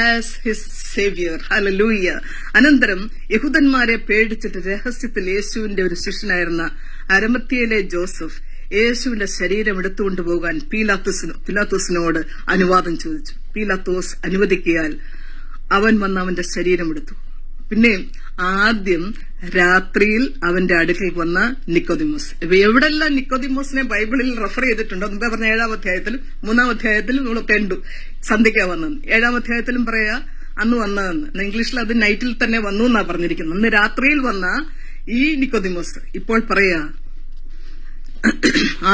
as his savior. Hallelujah. അനന്തരം യഹൂദന്മാരെ പേടിച്ചിട്ട് രഹസ്യത്തിൽ യേശുവിന്റെ ഒരു ശിഷ്യനായിരുന്ന അരമത്യയിലെ ജോസഫ് യേശുവിന്റെ ശരീരം എടുത്തുകൊണ്ടുപോകാൻ പീലാത്തോസിനോട് അനുവാദം ചോദിച്ചു. പീലാത്തോസ് അനുവദിക്കിയാൽ അവൻ വന്ന് അവന്റെ ശരീരം എടുത്തു. പിന്നെ ആദ്യം രാത്രിയിൽ അവന്റെ അടുക്കൽ വന്ന നിക്കോദിമോസ്. എവിടെല്ലാം നിക്കോദിമോസിനെ ബൈബിളിൽ റെഫർ ചെയ്തിട്ടുണ്ടോ? മുമ്പേ പറഞ്ഞ 7-ാം അധ്യായത്തിലും 3-ാം അധ്യായത്തിലും നമ്മൾ കണ്ടു സന്ധ്യയ്ക്കാ വന്നത്. 7-ാം അധ്യായത്തിലും പറയാ അന്ന് വന്നതെന്ന്. ഇംഗ്ലീഷിൽ അത് നൈറ്റിൽ തന്നെ വന്നു എന്നാ പറഞ്ഞിരിക്കുന്നത്. അന്ന് രാത്രിയിൽ വന്ന ഈ നിക്കോദിമോസ് ഇപ്പോൾ പറയാ,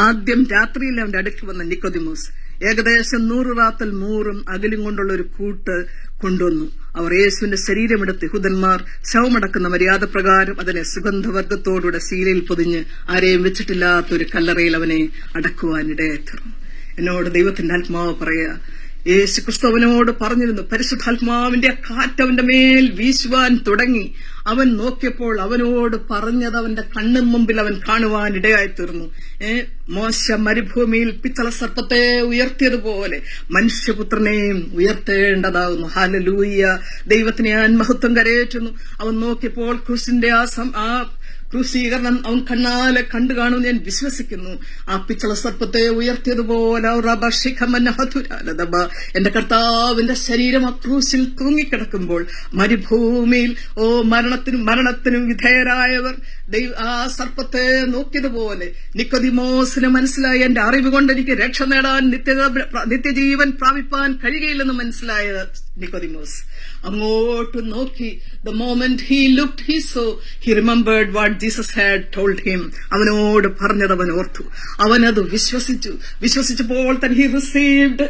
ആദ്യം രാത്രിയിൽ അവന്റെ അടുക്കൽ വന്ന നിക്കോദിമോസ് ഏകദേശം 100 റാത്തൽ മൂറും അകലും കൊണ്ടുള്ള ഒരു കൂട്ട് കൊണ്ടുവന്നു. അവർ യേശുവിന്റെ ശരീരമെടുത്ത് യഹൂദന്മാർ ശവമടക്കുന്ന മര്യാദ പ്രകാരം അതിനെ സുഗന്ധവർഗത്തോടുകൂടെ ശീലയിൽ പൊതിഞ്ഞ് ആരെയും വെച്ചിട്ടില്ലാത്തൊരു കല്ലറയിൽ അവനെ അടക്കുവാനിടയായി തീർന്നു. എന്നോട് ദൈവത്തിന്റെ ആത്മാവ് പറയാ, യേശു ക്രിസ്തു അവനോട് പറഞ്ഞിരുന്നു, പരിശുദ്ധാത്മാവിന്റെ കാറ്റ് അവന്റെ മേൽ വീശുവാൻ തുടങ്ങി. അവൻ നോക്കിയപ്പോൾ അവനോട് പറഞ്ഞത് അവന്റെ കണ്ണു മുമ്പിൽ അവൻ കാണുവാനിടയായി തീർന്നു. മോശ മരുഭൂമിയിൽ പിച്ചള സർപ്പത്തെ ഉയർത്തിയതുപോലെ മനുഷ്യപുത്രനെയും ഉയർത്തേണ്ടതാകുന്നു. ഹല്ലേലൂയ. ദൈവത്തിന് ഞാൻ മഹത്വം കരയേറ്റുന്നു. അവൻ നോക്കിയപ്പോൾ ക്രൂശിന്റെ ആ ക്രൂശീകരണം അവൻ കണ്ണാലെ കണ്ടു കാണുമെന്ന് ഞാൻ വിശ്വസിക്കുന്നു. ആ പിച്ചള സർപ്പത്തെ ഉയർത്തിയതുപോലെ എന്റെ കർത്താവിന്റെ ശരീരം ആ ക്രൂശിൽ തൂങ്ങിക്കിടക്കുമ്പോൾ മരുഭൂമിയിൽ മരണത്തിനും വിധേയരായവർ ആ സർപ്പത്തെ നോക്കിയതുപോലെ നിക്കോദിമോസിന് മനസ്സിലായി, എന്റെ അറിവ് കൊണ്ട് എനിക്ക് രക്ഷ നേടാൻ നിത്യജീവൻ പ്രാപിപ്പാൻ കഴിയുകയില്ലെന്ന് മനസ്സിലായ നിക്കോദിമോസ് അങ്ങോട്ട് നോക്കി. The moment he looked, he remembered what Jesus had told him. അവനോട് പറഞ്ഞത് അവൻ ഓർത്തു. അവനത് വിശ്വസിച്ചപ്പോൾ തന്നെ he received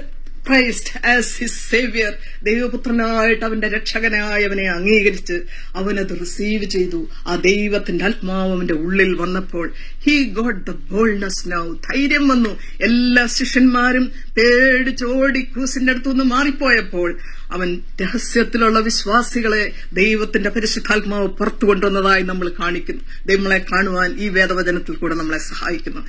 Christ as his savior. ദൈവപുത്രനായിട്ട് അവന്റെ രക്ഷകനായി അവനെ അംഗീകരിച്ച് അവനത് റിസീവ് ചെയ്തു. ആ ദൈവത്തിന്റെ ആത്മാവ് അവന്റെ ഉള്ളിൽ വന്നപ്പോൾ he got the boldness now. ധൈര്യം വന്നു. എല്ലാ ശിഷ്യന്മാരും പേടിച്ചോടി ക്രൂസിന്റെ അടുത്തുനിന്ന് മാറിപ്പോയപ്പോൾ അവൻ രഹസ്യത്തിലുള്ള വിശ്വാസികളെ ദൈവത്തിന്റെ പരിശുദ്ധാത്മാവ് പുറത്തു കൊണ്ടുവന്നതായി നമ്മൾ കാണിക്കുന്നു. നമ്മളെ കാണുവാൻ ഈ വേദവചനത്തിൽ കൂടെ നമ്മളെ സഹായിക്കുന്നു.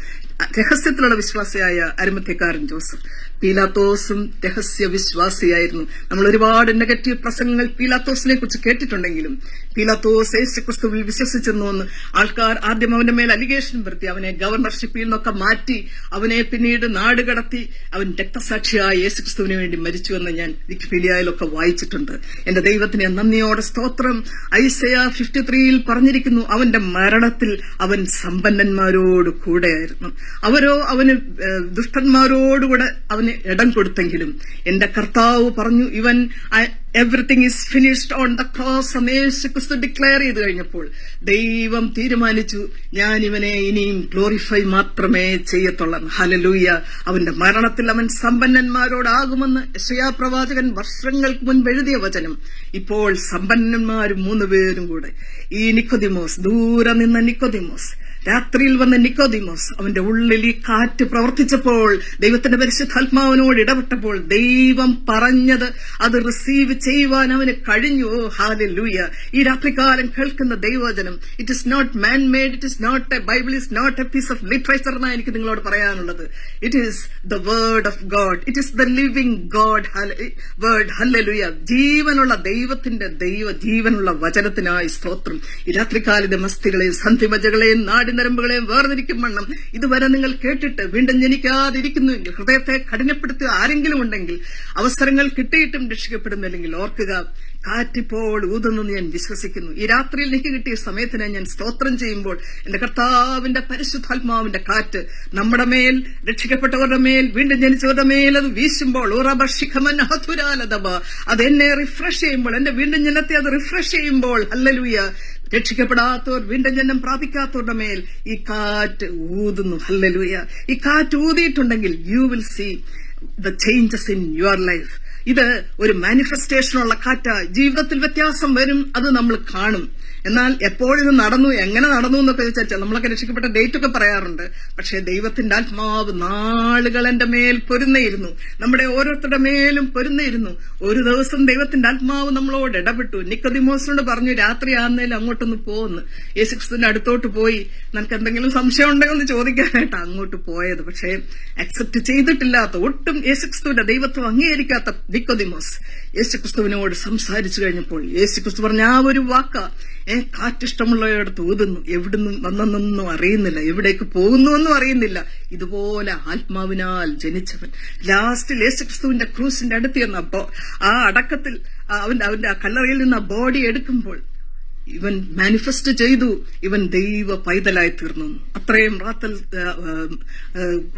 രഹസ്യത്തിലുള്ള വിശ്വാസിയായ അരിമത്യക്കാരൻ ജോസഫ്. പീലാത്തോസും രഹസ്യ വിശ്വാസിയായിരുന്നു. നമ്മൾ ഒരുപാട് നെഗറ്റീവ് പ്രസംഗങ്ങൾ പീലാത്തോസിനെ കുറിച്ച് കേട്ടിട്ടുണ്ടെങ്കിലും പീലാത്തോസ് യേശുക്രിസ്തുവിൽ വിശ്വസിച്ചെന്നു എന്ന് ആൾക്കാർ ആദ്യം അവന്റെ മേൽ അലിഗേഷൻ വരുത്തി, അവനെ ഗവർണർഷിപ്പിൽ നിന്നൊക്കെ മാറ്റി, അവനെ പിന്നീട് നാട് കടത്തി, അവൻ രക്തസാക്ഷിയായി യേശുക്രിസ്തുവിന് വേണ്ടി മരിച്ചുവെന്ന് ഞാൻ വിക്കിപീഡിയയിലൊക്കെ വായിച്ചിട്ടുണ്ട്. എന്റെ ദൈവത്തിന് നന്ദിയോടെ സ്തോത്രം. ഐസയ 53 പറഞ്ഞിരിക്കുന്നു, അവന്റെ മരണത്തിൽ അവൻ സമ്പന്നന്മാരോട് കൂടെയായിരുന്നു. അവരോ അവന് ദുഷ്ടന്മാരോടുകൂടെ അവന് ഇടം കൊടുത്തെങ്കിലും എന്റെ കർത്താവ് പറഞ്ഞു, ഇവൻ everything is finished on the cross എന്ന് യേശുക്രിസ്തു ഡിക്ലെയർ ചെയ്ത് കഴിഞ്ഞപ്പോൾ ദൈവം തീരുമാനിച്ചു, ഞാൻ ഇവനെ ഇനിയും ഗ്ലോറിഫൈ മാത്രമേ ചെയ്യത്തുള്ളൂ. ഹല്ലേലൂയ. അവന്റെ മരണത്തിൽ അവൻ സമ്പന്നന്മാരോടാകുമെന്ന് യെശയ്യാ പ്രവാചകൻ വർഷങ്ങൾക്ക് മുൻപ് എഴുതിയ വചനം ഇപ്പോൾ സമ്പന്നന്മാർ 3 പേരും കൂടെ, ഈ നിക്കോദിമോസ്, ദൂരെ നിന്ന നിക്കോദിമോസ്, രാത്രിയിൽ വന്ന നിക്കോദിമോസ്, അവന്റെ ഉള്ളിൽ ഈ കാറ്റ് പ്രവർത്തിച്ചപ്പോൾ, ദൈവത്തിന്റെ പരിശുദ്ധാത്മാവിനോട് ഇടപെട്ടപ്പോൾ ദൈവം പറഞ്ഞത് അത് റിസീവ് ചെയ്യുവാൻ അവന് കഴിഞ്ഞു. ഹല്ലേലൂയ. ഈ രാത്രികാലം കേൾക്കുന്ന ദൈവവചനം, it is not man made, it is not a Bible, is not a piece of literature എന്നാണ് എനിക്ക് നിങ്ങളോട് പറയാനുള്ളത്. It is the word of God, it is the living God word. Hallelujah. ജീവനുള്ള ദൈവത്തിന്റെ ജീവനുള്ള വചനത്തിനായി സ്തോത്രം. ഈ രാത്രികാലത്തെ മസ്തികളെയും സന്ധിമജകളെയും നാടിനരമ്പുകളെയും വേർതിരിക്കും വണ്ണം ഇതുവരെ നിങ്ങൾ കേട്ടിട്ട് വീണ്ടും ജനിക്കാതിരിക്കുന്നുവെങ്കിൽ, ഹൃദയത്തെ കഠിനപ്പെടുത്തുക ആരെങ്കിലും ഉണ്ടെങ്കിൽ, അവസരങ്ങൾ കിട്ടിയിട്ടും രക്ഷിക്കപ്പെടുന്നില്ലെങ്കിൽ ഓർക്കുക, കാറ്റിപ്പോൾ ഊതുന്നു ഞാൻ വിശ്വസിക്കുന്നു. ഈ രാത്രിയിൽ എനിക്ക് കിട്ടിയ സമയത്തിന് ഞാൻ സ്തോത്രം ചെയ്യുമ്പോൾ എന്റെ കർത്താവിന്റെ പരിശുദ്ധാത്മാവിന്റെ കാറ്റ് നമ്മുടെ മേൽ, രക്ഷിക്കപ്പെട്ടവരുടെ മേൽ, വീണ്ടും ജനിച്ചവരുടെ മേൽ അത് വീശുമ്പോൾ, അത് എന്നെ റിഫ്രഷ് ചെയ്യുമ്പോൾ, എന്റെ വീണ്ടും ജനത്തെ അത് റിഫ്രഷ് ചെയ്യുമ്പോൾ, ഹല്ലേലൂയ, രക്ഷിക്കപ്പെടാത്തവർ, വീണ്ടും ജന്മം പ്രാപിക്കാത്തവരുടെ മേൽ ഈ കാറ്റ് ഊതുന്നു. ഹല്ലേലൂയ. ഈ കാറ്റ് ഊതിയിട്ടുണ്ടെങ്കിൽ you will see the changes in your life. ഇത് ഒരു മാനിഫെസ്റ്റേഷനുള്ള കാറ്റാ. ജീവിതത്തിൽ വ്യത്യാസം വരും, അത് നമ്മൾ കാണും. എന്നാൽ എപ്പോഴിത് നടന്നു, എങ്ങനെ നടന്നു എന്നൊക്കെ ചോദിച്ചാൽ നമ്മളൊക്കെ രക്ഷിക്കപ്പെട്ട ഡേറ്റ് ഒക്കെ പറയാറുണ്ട്. പക്ഷേ ദൈവത്തിന്റെ ആത്മാവ് നാളുകൾ എന്റെ മേൽ പൊരുന്നയിരുന്നു, നമ്മുടെ ഓരോരുത്തരുടെ മേലും പൊരുന്നയിരുന്നു. ഒരു ദിവസം ദൈവത്തിന്റെ ആത്മാവ് നമ്മളോട് ഇടപെട്ടു. നിക്കോദിമോസിനോട് പറഞ്ഞു, രാത്രി ആന്നേലും അങ്ങോട്ടൊന്ന് പോകുന്നു. യേശുക്രിസ്തുവിന്റെ അടുത്തോട്ട് പോയി, നിനക്ക് എന്തെങ്കിലും സംശയം ഉണ്ടെങ്കിൽ ഒന്ന് ചോദിക്കാനായിട്ട് അങ്ങോട്ട് പോയത്. പക്ഷേ അക്സെപ്റ്റ് ചെയ്തിട്ടില്ലാത്ത, ഒട്ടും യേശുക്രിസ്തുവിന്റെ ദൈവത്വം അംഗീകരിക്കാത്ത നിക്കോദിമോസ് യേശുക്രിസ്തുവിനോട് സംസാരിച്ചു കഴിഞ്ഞപ്പോൾ യേശുക്രിസ്തു പറഞ്ഞ ആ ഒരു വാക്ക, കാറ്റിഷ്ടമുള്ളയിടത്ത് ഊതുന്നു, എവിടുന്നും വന്നെന്നൊന്നും അറിയുന്നില്ല, എവിടേക്ക് പോകുന്നുവെന്നും അറിയുന്നില്ല, ഇതുപോലെ ആത്മാവിനാൽ ജനിച്ചവൻ. ലാസ്റ്റിൽ യേശുക്രിസ്തുവിന്റെ ക്രൂസിന്റെ അടുത്ത് ചെന്ന ആ അടക്കത്തിൽ അവന്റെ ആ കല്ലറയിൽ നിന്ന് ആ ബോഡി എടുക്കുമ്പോൾ ഇവൻ മാനിഫെസ്റ്റ് ചെയ്തു, ഇവൻ ദൈവ പൈതലായി തീർന്നു. അത്രയും റാത്തൽ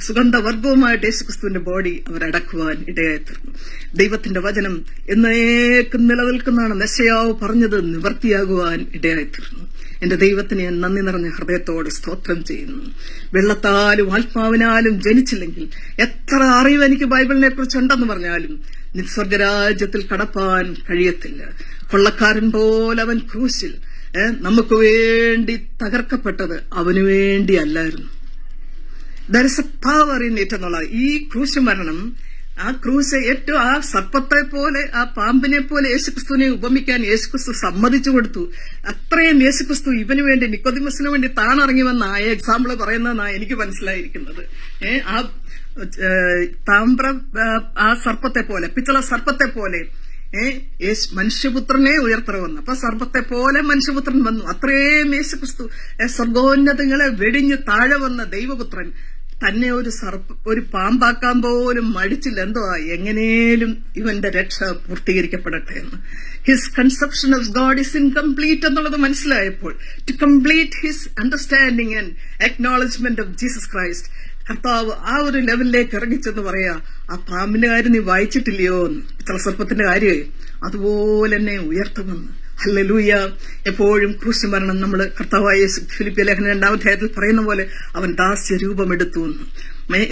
സുഗന്ധവർഗവുമായിട്ട് യേശുക്രിസ്തുവിന്റെ ബോഡി അവരടക്കുവാൻ ഇടയായി തീർന്നു. ദൈവത്തിന്റെ വചനം എന്നേക്കും നിലനിൽക്കുന്നതാണ്. യെശയ്യാവ് പറഞ്ഞത് നിവർത്തിയാകുവാൻ ഇടയായി തീർന്നു. എന്റെ ദൈവത്തിന് ഞാൻ നന്ദി നിറഞ്ഞ ഹൃദയത്തോട് സ്തോത്രം ചെയ്യുന്നു. വെള്ളത്താലും ആത്മാവിനാലും ജനിച്ചില്ലെങ്കിൽ, എത്ര അറിവ് എനിക്ക് ബൈബിളിനെ കുറിച്ചുണ്ടെന്ന് പറഞ്ഞാലും നിസ്വർഗരാജ്യത്തിൽ കടപ്പാൻ കഴിയത്തില്ല. കൊള്ളക്കാരൻ പോലെ അവൻ ക്രൂശിൽ നമുക്ക് വേണ്ടി തകർക്കപ്പെട്ടത് അവനു വേണ്ടി അല്ലായിരുന്നു. There is A power in it എന്നുള്ള ഈ ക്രൂശ് മരണം, ആ ക്രൂശ് ഏറ്റവും ആ സർപ്പത്തെ പോലെ, ആ പാമ്പിനെ പോലെ യേശുക്രിസ്തുവിനെ ഉപമിക്കാൻ യേശുക്രിസ്തു സമ്മതിച്ചു കൊടുത്തു. അത്രയും യേശുക്രിസ്തു ഇവന് വേണ്ടി, നിക്കോദിമസിന് വേണ്ടി താണിറങ്ങി വന്ന ആ എക്സാമ്പിൾ പറയുന്നതെന്നാണ് എനിക്ക് മനസ്സിലായിരിക്കുന്നത്. ആ താമ്ര ആ സർപ്പത്തെ പോലെ, പിച്ചള സർപ്പത്തെ പോലെ മനുഷ്യപുത്രനെ ഉയർത്തണമെന്ന്. അപ്പൊ സർപ്പത്തെ പോലെ മനുഷ്യപുത്രൻ വന്നു. അത്രയും യേശുക്രിസ്തു സ്വർഗോന്നതങ്ങളെ വെടിഞ്ഞ് താഴെ വന്ന ദൈവപുത്രൻ തന്നെ ഒരു പാമ്പാക്കാൻ പോലും മടിച്ചില്ല. എന്തുവാ, എങ്ങനേലും ഇവന്റെ രക്ഷ പൂർത്തീകരിക്കപ്പെടട്ടെ എന്ന്. His conception of God is incomplete എന്നുള്ളത് മനസ്സിലായപ്പോൾ, to complete his understanding and acknowledgement of Jesus Christ, കർത്താവ് ആ ഒരു ലെവലിലേക്ക് ഇറങ്ങിച്ചെന്ന് പറയാ, ആ പാമ്പിന്റെ കാര്യം നീ വായിച്ചിട്ടില്ലയോ എന്ന്, സർപ്പത്തിന്റെ കാര്യമായി അതുപോലെ തന്നെ ഉയർത്തുമെന്ന്. ഹല്ലേലൂയ. എപ്പോഴും ക്രൂശ് മരണം നമ്മൾ കർത്താവായ ഫിലിപ്പിയ ലേഖനം 2-ാം അധ്യായത്തിൽ പറയുന്ന പോലെ അവൻ ദാസ്യ രൂപമെടുത്തു എന്ന്.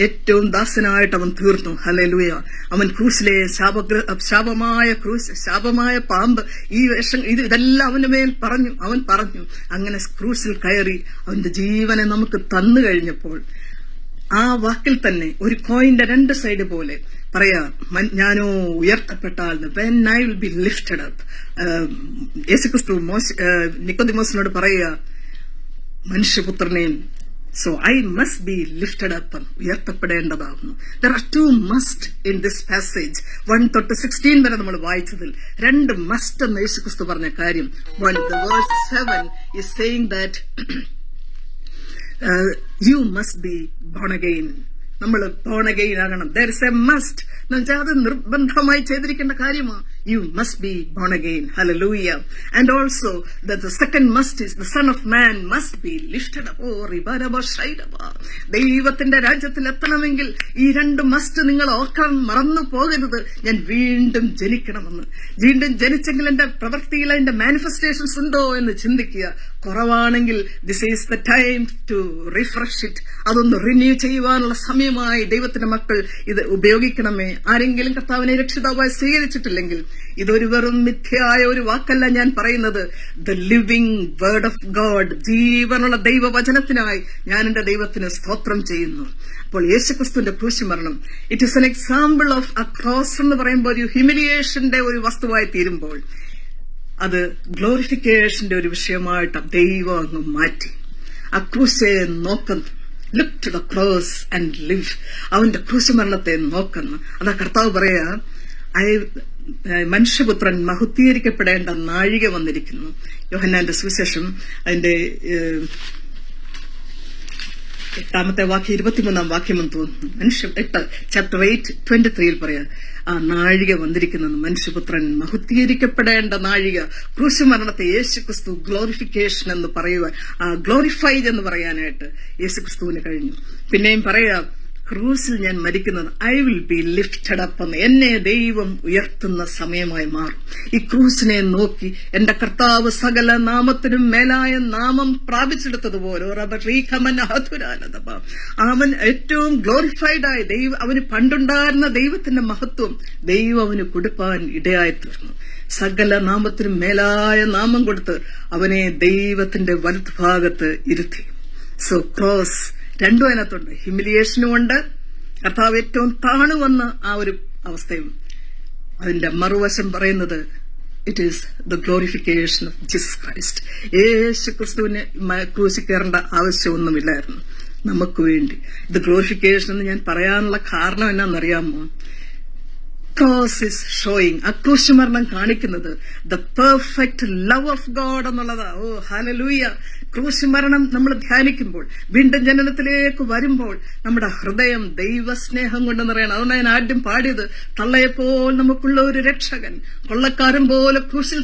ഏറ്റവും ദാസനായിട്ട് അവൻ തീർന്നു. ഹല്ലേലൂയ. അവൻ ക്രൂശിലെ ശാപമായ ക്രൂശ്, ശാപമായ പാമ്പ്, ഈ ഇതെല്ലാം അവന്റെ മേൽ പറഞ്ഞു. അവൻ പറഞ്ഞു, അങ്ങനെ ക്രൂശിൽ കയറി അവന്റെ ജീവനെ നമുക്ക് തന്നു കഴിഞ്ഞപ്പോൾ ആ വാക്കിൽ തന്നെ ഒരു കോയിന്റെ 2 സൈഡ് പോലെ പറയാ, ഞാനോ ഉയർത്തപ്പെട്ടാൽ, when I will be lifted up. യേശുക്രിസ്തു നിക്കോദിമോസിനോട് പറയുക, മനുഷ്യപുത്രനെയും So I must be lifted up, ഉയർത്തപ്പെടേണ്ടതാകുന്നു. There are two must in this passage. 1 തൊട്ട് 16 വരെ നമ്മൾ വായിച്ചതിൽ 2 must എന്ന് യേശുക്രിസ്തു പറഞ്ഞ കാര്യം. The verse 7 is saying that you must be born again. നമ്മൾ born again ആകണം. There is a must. എന്നുവെച്ചാൽ അത് നിർബന്ധമായി ചെയ്തിരിക്കേണ്ട കാര്യമാണ്. You must be born again. Hallelujah. And also that the second must is the Son of Man must be lifted up. ദൈവത്തിന്റെ രാജ്യത്തിൽ എത്തണമെങ്കിൽ ഈ 2 മസ്റ്റ് നിങ്ങൾ ഓർക്കാൻ മറന്നു പോകരുത്. ഞാൻ വീണ്ടും ജനിക്കണമെന്ന്. വീണ്ടും ജനിച്ചെങ്കിൽ എന്റെ പ്രവൃത്തിയിൽ അതിന്റെ മാനിഫെസ്റ്റേഷൻസ് ഉണ്ടോ എന്ന് ചിന്തിക്കുക. കുറവാണെങ്കിൽ this is the time to refresh it. അതൊന്ന് റിന്യൂ ചെയ്യുവാനുള്ള സമയമായി ദൈവത്തിന്റെ മക്കൾ ഇത് ഉപയോഗിക്കണമേ. ആരെങ്കിലും കർത്താവിനെ രക്ഷിതാവായി സ്വീകരിച്ചിട്ടില്ലെങ്കിൽ ഇതൊരു വെറും മിഥ്യയായ ഒരു വാക്കല്ല ഞാൻ പറയുന്നത്. The living word of God, ജീവനുള്ള ദൈവവചനത്തിനായി ഞാൻ എന്റെ ദൈവത്തിന് സ്തോത്രം ചെയ്യുന്നു. അപ്പോൾ യേശുക്രിസ്തുവിന്റെ ക്രൂശുമരണം it is an example of a cross എന്ന് പറയുമ്പോൾ ഒരു ഹ്യൂമിലിയേഷന്റെ ഒരു വസ്തുവായി തീരുമ്പോൾ അത് ഗ്ലോറിഫിക്കേഷന്റെ ഒരു വിഷയമായിട്ട് ദൈവം അങ്ങ് മാറ്റി. ആ ക്രൂശെ നോക്കുന്നു. Look to the cross and live. അവന്റെ ക്രൂശുമരണത്തെ നോക്കുന്നു. അതാ കർത്താവ് പറയാ, മനുഷ്യപുത്രൻ മഹുദ്ധീകരിക്കപ്പെടേണ്ട നാഴിക വന്നിരിക്കുന്നു. യോഹന്നാന്റെ സുവിശേഷം അതിന്റെ 8-ാമത്തെ വാക്യം 23-ാം വാക്യമെന്ന് തോന്നുന്നു. ചാപ്റ്റർ 8:23 പറയാ, ആ നാഴിക വന്നിരിക്കുന്നത് മനുഷ്യപുത്രൻ മഹുദ്ധീകരിക്കപ്പെടേണ്ട നാഴിക. ക്രൂശുമരണത്തെ യേശുക്രിസ്തു ഗ്ലോറിഫിക്കേഷൻ എന്ന് പറയുവാൻ, ഗ്ലോറിഫൈഡ് എന്ന് പറയാനായിട്ട് യേശുക്രിസ്തുവിന് കഴിഞ്ഞു. പിന്നെയും പറയാം, ക്രൂസിൽ ഞാൻ മരിക്കുന്നത് I will be lifted up എന്ന് എന്നെ ദൈവം ഉയർത്തുന്ന സമയമായി മാറും. ഈ ക്രൂസിനെ നോക്കി എന്റെ കർത്താവ് സകല നാമത്തിനും മേലായ നാമം പ്രാപിച്ചെടുത്തതുപോലെ അവൻ ഏറ്റവും ഗ്ലോറിഫൈഡായ അവന് പണ്ടുണ്ടായിരുന്ന ദൈവത്തിന്റെ മഹത്വം ദൈവം അവന് കൊടുപ്പാൻ ഇടയായി തീർന്നു. സകല നാമത്തിനും മേലായ നാമം കൊടുത്ത് അവനെ ദൈവത്തിന്റെ വലതുഭാഗത്ത് ഇരുത്തി. സോ ക്രോസ് രണ്ടും അതിനകത്തുണ്ട്. ഹ്യൂമിലിയേഷനും ഉണ്ട്, കർത്താവ് ഏറ്റവും താണുവന്ന ആ ഒരു അവസ്ഥയും. അതിന്റെ മറുവശം പറയുന്നത് it is the glorification of Jesus Christ. യേശു ക്രിസ്തുവിന് ക്രൂശിൽ കയറേണ്ട ആവശ്യമൊന്നുമില്ലായിരുന്നു നമുക്ക് വേണ്ടി. ഇത് ഗ്ലോറിഫിക്കേഷൻ എന്ന് ഞാൻ പറയാനുള്ള കാരണം എന്നാണെന്നറിയാമോ? ക്രോസ് ഇസ് ഷോയിങ്, ആ ക്രൂശുമരണം കാണിക്കുന്നത് the perfect love of God എന്നുള്ളതാ. ഓ ഹല്ലേലൂയ. ക്രൂശുമരണം നമ്മൾ ധ്യാനിക്കുമ്പോൾ, വീണ്ടും ജനനത്തിലേക്ക് വരുമ്പോൾ നമ്മുടെ ഹൃദയം ദൈവസ്നേഹം കൊണ്ട് നിറയണം. അതുകൊണ്ട് ഞാൻ ആദ്യം പാടിയത്, തള്ളയെപ്പോൾ നമുക്കുള്ള ഒരു രക്ഷകൻ, കൊള്ളക്കാരൻ പോലെ ക്രൂശിൽ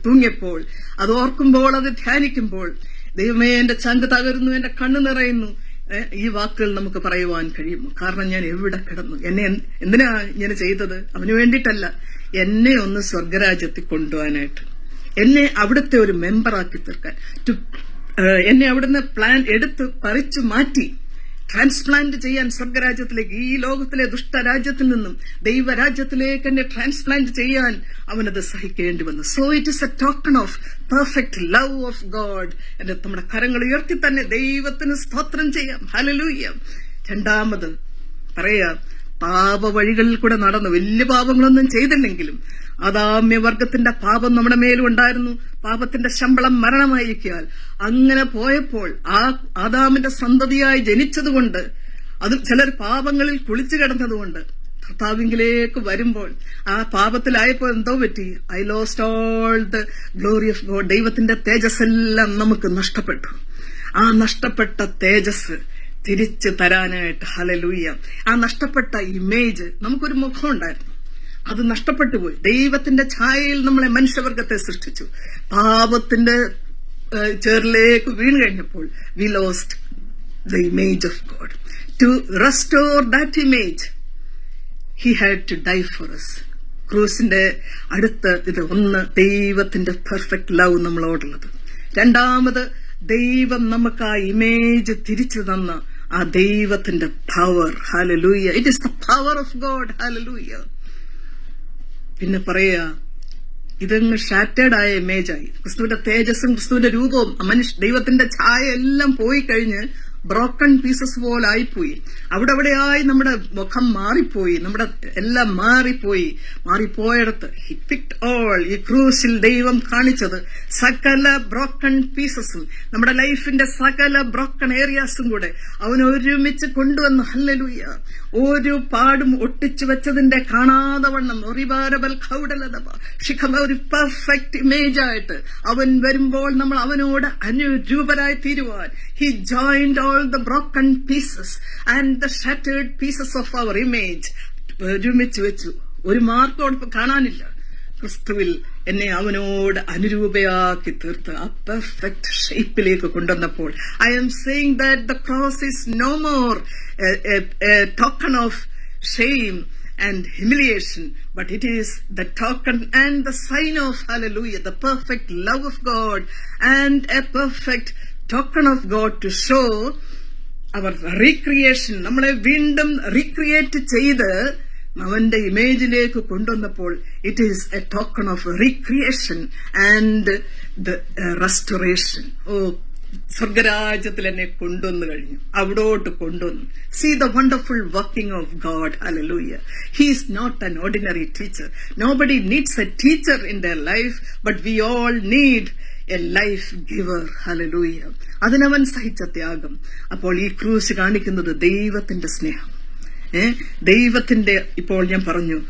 തൂങ്ങിയപ്പോൾ അത് ഓർക്കുമ്പോൾ, അത് ധ്യാനിക്കുമ്പോൾ ദൈവമേ എന്റെ ചങ്ക് തകരുന്നു, എന്റെ കണ്ണ് നിറയുന്നു. ഈ വാക്കുകൾ നമുക്ക് പറയുവാൻ കഴിയുമോ? കാരണം ഞാൻ എവിടെ കിടന്നു, എന്നെ എന്തിനാ ഞാൻ ചെയ്തത്? അവന് വേണ്ടിയിട്ടല്ല, എന്നെ ഒന്ന് സ്വർഗരാജ്യത്തിൽ കൊണ്ടുപോകാനായിട്ട്, എന്നെ അവിടുത്തെ ഒരു മെമ്പറാക്കി തീർക്കാൻ, എന്നെ അവിടുന്ന് പ്ലാൻ എടുത്ത് പറിച്ചു മാറ്റി ട്രാൻസ്പ്ലാന്റ് ചെയ്യാൻ സ്വർഗരാജ്യത്തിലേക്ക്, ഈ ലോകത്തിലെ ദുഷ്ടരാജ്യത്തിൽ നിന്നും ദൈവരാജ്യത്തിലേക്ക് എന്നെ ട്രാൻസ്പ്ലാന്റ് ചെയ്യാൻ അവനത് സഹിക്കേണ്ടി വന്നു. So it is A token of perfect love of God. നമ്മുടെ കരങ്ങൾ ഉയർത്തി തന്നെ ദൈവത്തിന് സ്തോത്രം ചെയ്യാം. ഹല്ലേലൂയ. രണ്ടാമത് പറയാ, പാപ വഴികളിൽ കൂടെ നടന്നു, വലിയ പാപങ്ങളൊന്നും ചെയ്തില്ലെങ്കിലും ആദാമ്യവർഗത്തിന്റെ പാപം നമ്മുടെ മേലുണ്ടായിരുന്നു. പാപത്തിന്റെ ശമ്പളം മരണമായിരിക്കാൻ അങ്ങനെ പോയപ്പോൾ ആ ആദാമിന്റെ സന്തതിയായി ജനിച്ചതുകൊണ്ട്, അത് ചിലർ പാപങ്ങളിൽ കുളിച്ചു കിടന്നതുകൊണ്ട് കർത്താവിലേക്ക് വരുമ്പോൾ ആ പാപത്തിലായപ്പോൾ എന്തോ പറ്റി? I lost all the glory of God. ദൈവത്തിന്റെ തേജസ് എല്ലാം നമുക്ക് നഷ്ടപ്പെട്ടു. ആ നഷ്ടപ്പെട്ട തേജസ് തിരിച്ചു തരാനായിട്ട്, ഹല്ലേലൂയ, ആ നഷ്ടപ്പെട്ട ഇമേജ്, നമുക്കൊരു മുഖം ഉണ്ടായിരുന്നു, അത് നഷ്ടപ്പെട്ടു പോയി. ദൈവത്തിന്റെ ഛായയിൽ നമ്മളെ മനുഷ്യവർഗത്തെ സൃഷ്ടിച്ചു. പാപത്തിന്റെ ചേറിലേക്ക് വീണ് കഴിഞ്ഞപ്പോൾ we lost the image of God. To restore that image he had to die for us. ക്രൂസിന്റെ അടുത്ത് ഇത് ഒന്ന്, ദൈവത്തിന്റെ പെർഫെക്റ്റ് ലവ് നമ്മളോടുള്ളത്. രണ്ടാമത്, ദൈവം നമുക്ക് ആ ഇമേജ് തിരിച്ചു തന്ന ആ ദൈവത്തിന്റെ power. Hallelujah. It is the power of God. Hallelujah. പിന്നെ പറയാ, ഇതങ്ങ് ഷാറ്റേഡ് ആയ ഇമേജായി. ക്രിസ്തുവിന്റെ തേജസ്സും ക്രിസ്തുവിന്റെ രൂപവും ദൈവത്തിന്റെ ഛായ എല്ലാം പോയി കഴിഞ്ഞ് ബ്രോക്കൺ പീസസ് പോലെ ആയിപ്പോയി. അവിടെയായി നമ്മുടെ മുഖം മാറിപ്പോയി, നമ്മുടെ എല്ലാം മാറിപ്പോയിടത്ത് ഹി പിക്ഡ് ഓൾ. ഈ ക്രൂസിൽ ദൈവം കാണിച്ചത് സകല ബ്രോക്കൺ പീസസും, നമ്മുടെ ലൈഫിന്റെ സകല ബ്രോക്കൺ ഏരിയാസും കൂടെ അവൻ ഒരുമിച്ച് കൊണ്ടുവന്നു. ഹല്ലേലൂയ. ഒരു പാടും ഒട്ടിച്ചു വെച്ചതിന്റെ കാണാതെ വണ്ണം ഒരു പെർഫെക്റ്റ് ഇമേജ് ആയിട്ട് അവൻ വരുമ്പോൾ നമ്മൾ അവനോട് അനുരൂപരായി തീരുവാൻ he joined all the broken pieces and the shattered pieces of our image ഒരുമിച്ച് വെച്ചു. ഒരു മാർക്കോട് കാണാനില്ല. ക്രിസ്തുവിൽ എന്നെ അവനോട് അനുരൂപയാക്കി തീർത്ത് ആ പെർഫെക്റ്റ് ഷേപ്പിലേക്ക് കൊണ്ടുവന്നപ്പോൾ I am saying that the cross is no more a token of shame and humiliation, but it is the token and the sign of, hallelujah, the perfect love of God and a perfect token of God to show our recreation. നമ്മളെ വീണ്ടും recreate ചെയ്ത് അവന്റെ ഇമേജിലേക്ക് കൊണ്ടുവന്നപ്പോൾ it is a token of recreation and the restoration. സ്വർഗരാജ്യത്തിൽ എന്നെ കൊണ്ടുവന്നു കഴിഞ്ഞു, അവിടോട്ട് കൊണ്ടുവന്നു. See the wonderful working of God. Hallelujah. He is not an ordinary teacher. Nobody needs a teacher in their life, but we all need a life giver. Hallelujah. അതിനവൻ സഹിച്ച ത്യാഗം. അപ്പോൾ ഈ ക്രൂശ് കാണിക്കുന്നത് ദൈവത്തിന്റെ സ്നേഹം, ദൈവത്തിന്റെ. ഇപ്പോൾ ഞാൻ പറഞ്ഞു,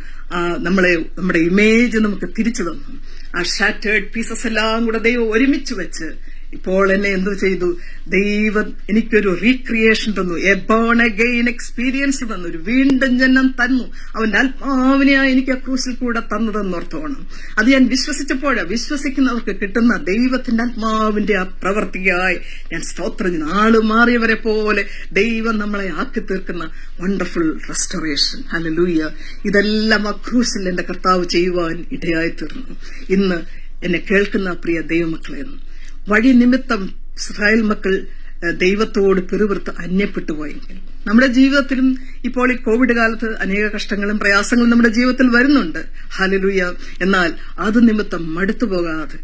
നമ്മുടെ ഇമേജ് നമുക്ക് തിരിച്ചു തന്നു. ആ ഷാറ്റേർഡ് പീസസ് എല്ലാം കൂടെ ദൈവം ഒരുമിച്ച് വെച്ച് ഇപ്പോൾ എന്നെ എന്തു ചെയ്തു? ദൈവം എനിക്കൊരു റീക്രിയേഷൻ തന്നു, എ ബോൺ അഗെയിൻ എക്സ്പീരിയൻസ് തന്നു, ഒരു വീണ്ടും ജന്മം തന്നു. അവന്റെ ആത്മാവിനെയായി എനിക്ക് ആ ക്രൂസിൽ കൂടെ തന്നതെന്നോർത്തോണം. അത് ഞാൻ വിശ്വസിക്കുന്നവർക്ക് കിട്ടുന്ന ദൈവത്തിന്റെ ആത്മാവിന്റെ ആ പ്രവർത്തിയായി ഞാൻ സ്തോത്രം ചെയ്യുന്നു. ആള് മാറിയവരെ പോലെ ദൈവം നമ്മളെ ആക്കി തീർക്കുന്ന വണ്ടർഫുൾ റെസ്റ്റോറേഷൻ. ഹല്ലേലൂയ. ഇതെല്ലാം ആ ക്രൂസിൽ എന്റെ കർത്താവ് ചെയ്യുവാൻ ഇടയായി തീർന്നു. ഇന്ന് എന്നെ കേൾക്കുന്ന പ്രിയ ദൈവമക്കളെന്ന്, വഴി നിമിത്തം ഇസ്രായേൽ മക്കൾ ദൈവത്തോട് പിറുപിറുത്ത് അന്യപ്പെട്ടുപോയെങ്കിൽ നമ്മുടെ ജീവിതത്തിലും ഇപ്പോൾ ഈ കോവിഡ് കാലത്ത് അനേക കഷ്ടങ്ങളും പ്രയാസങ്ങളും നമ്മുടെ ജീവിതത്തിൽ വരുന്നുണ്ട്. ഹല്ലേലൂയ. എന്നാൽ അത് നിമിത്തം മടുത്തു പോകാതെ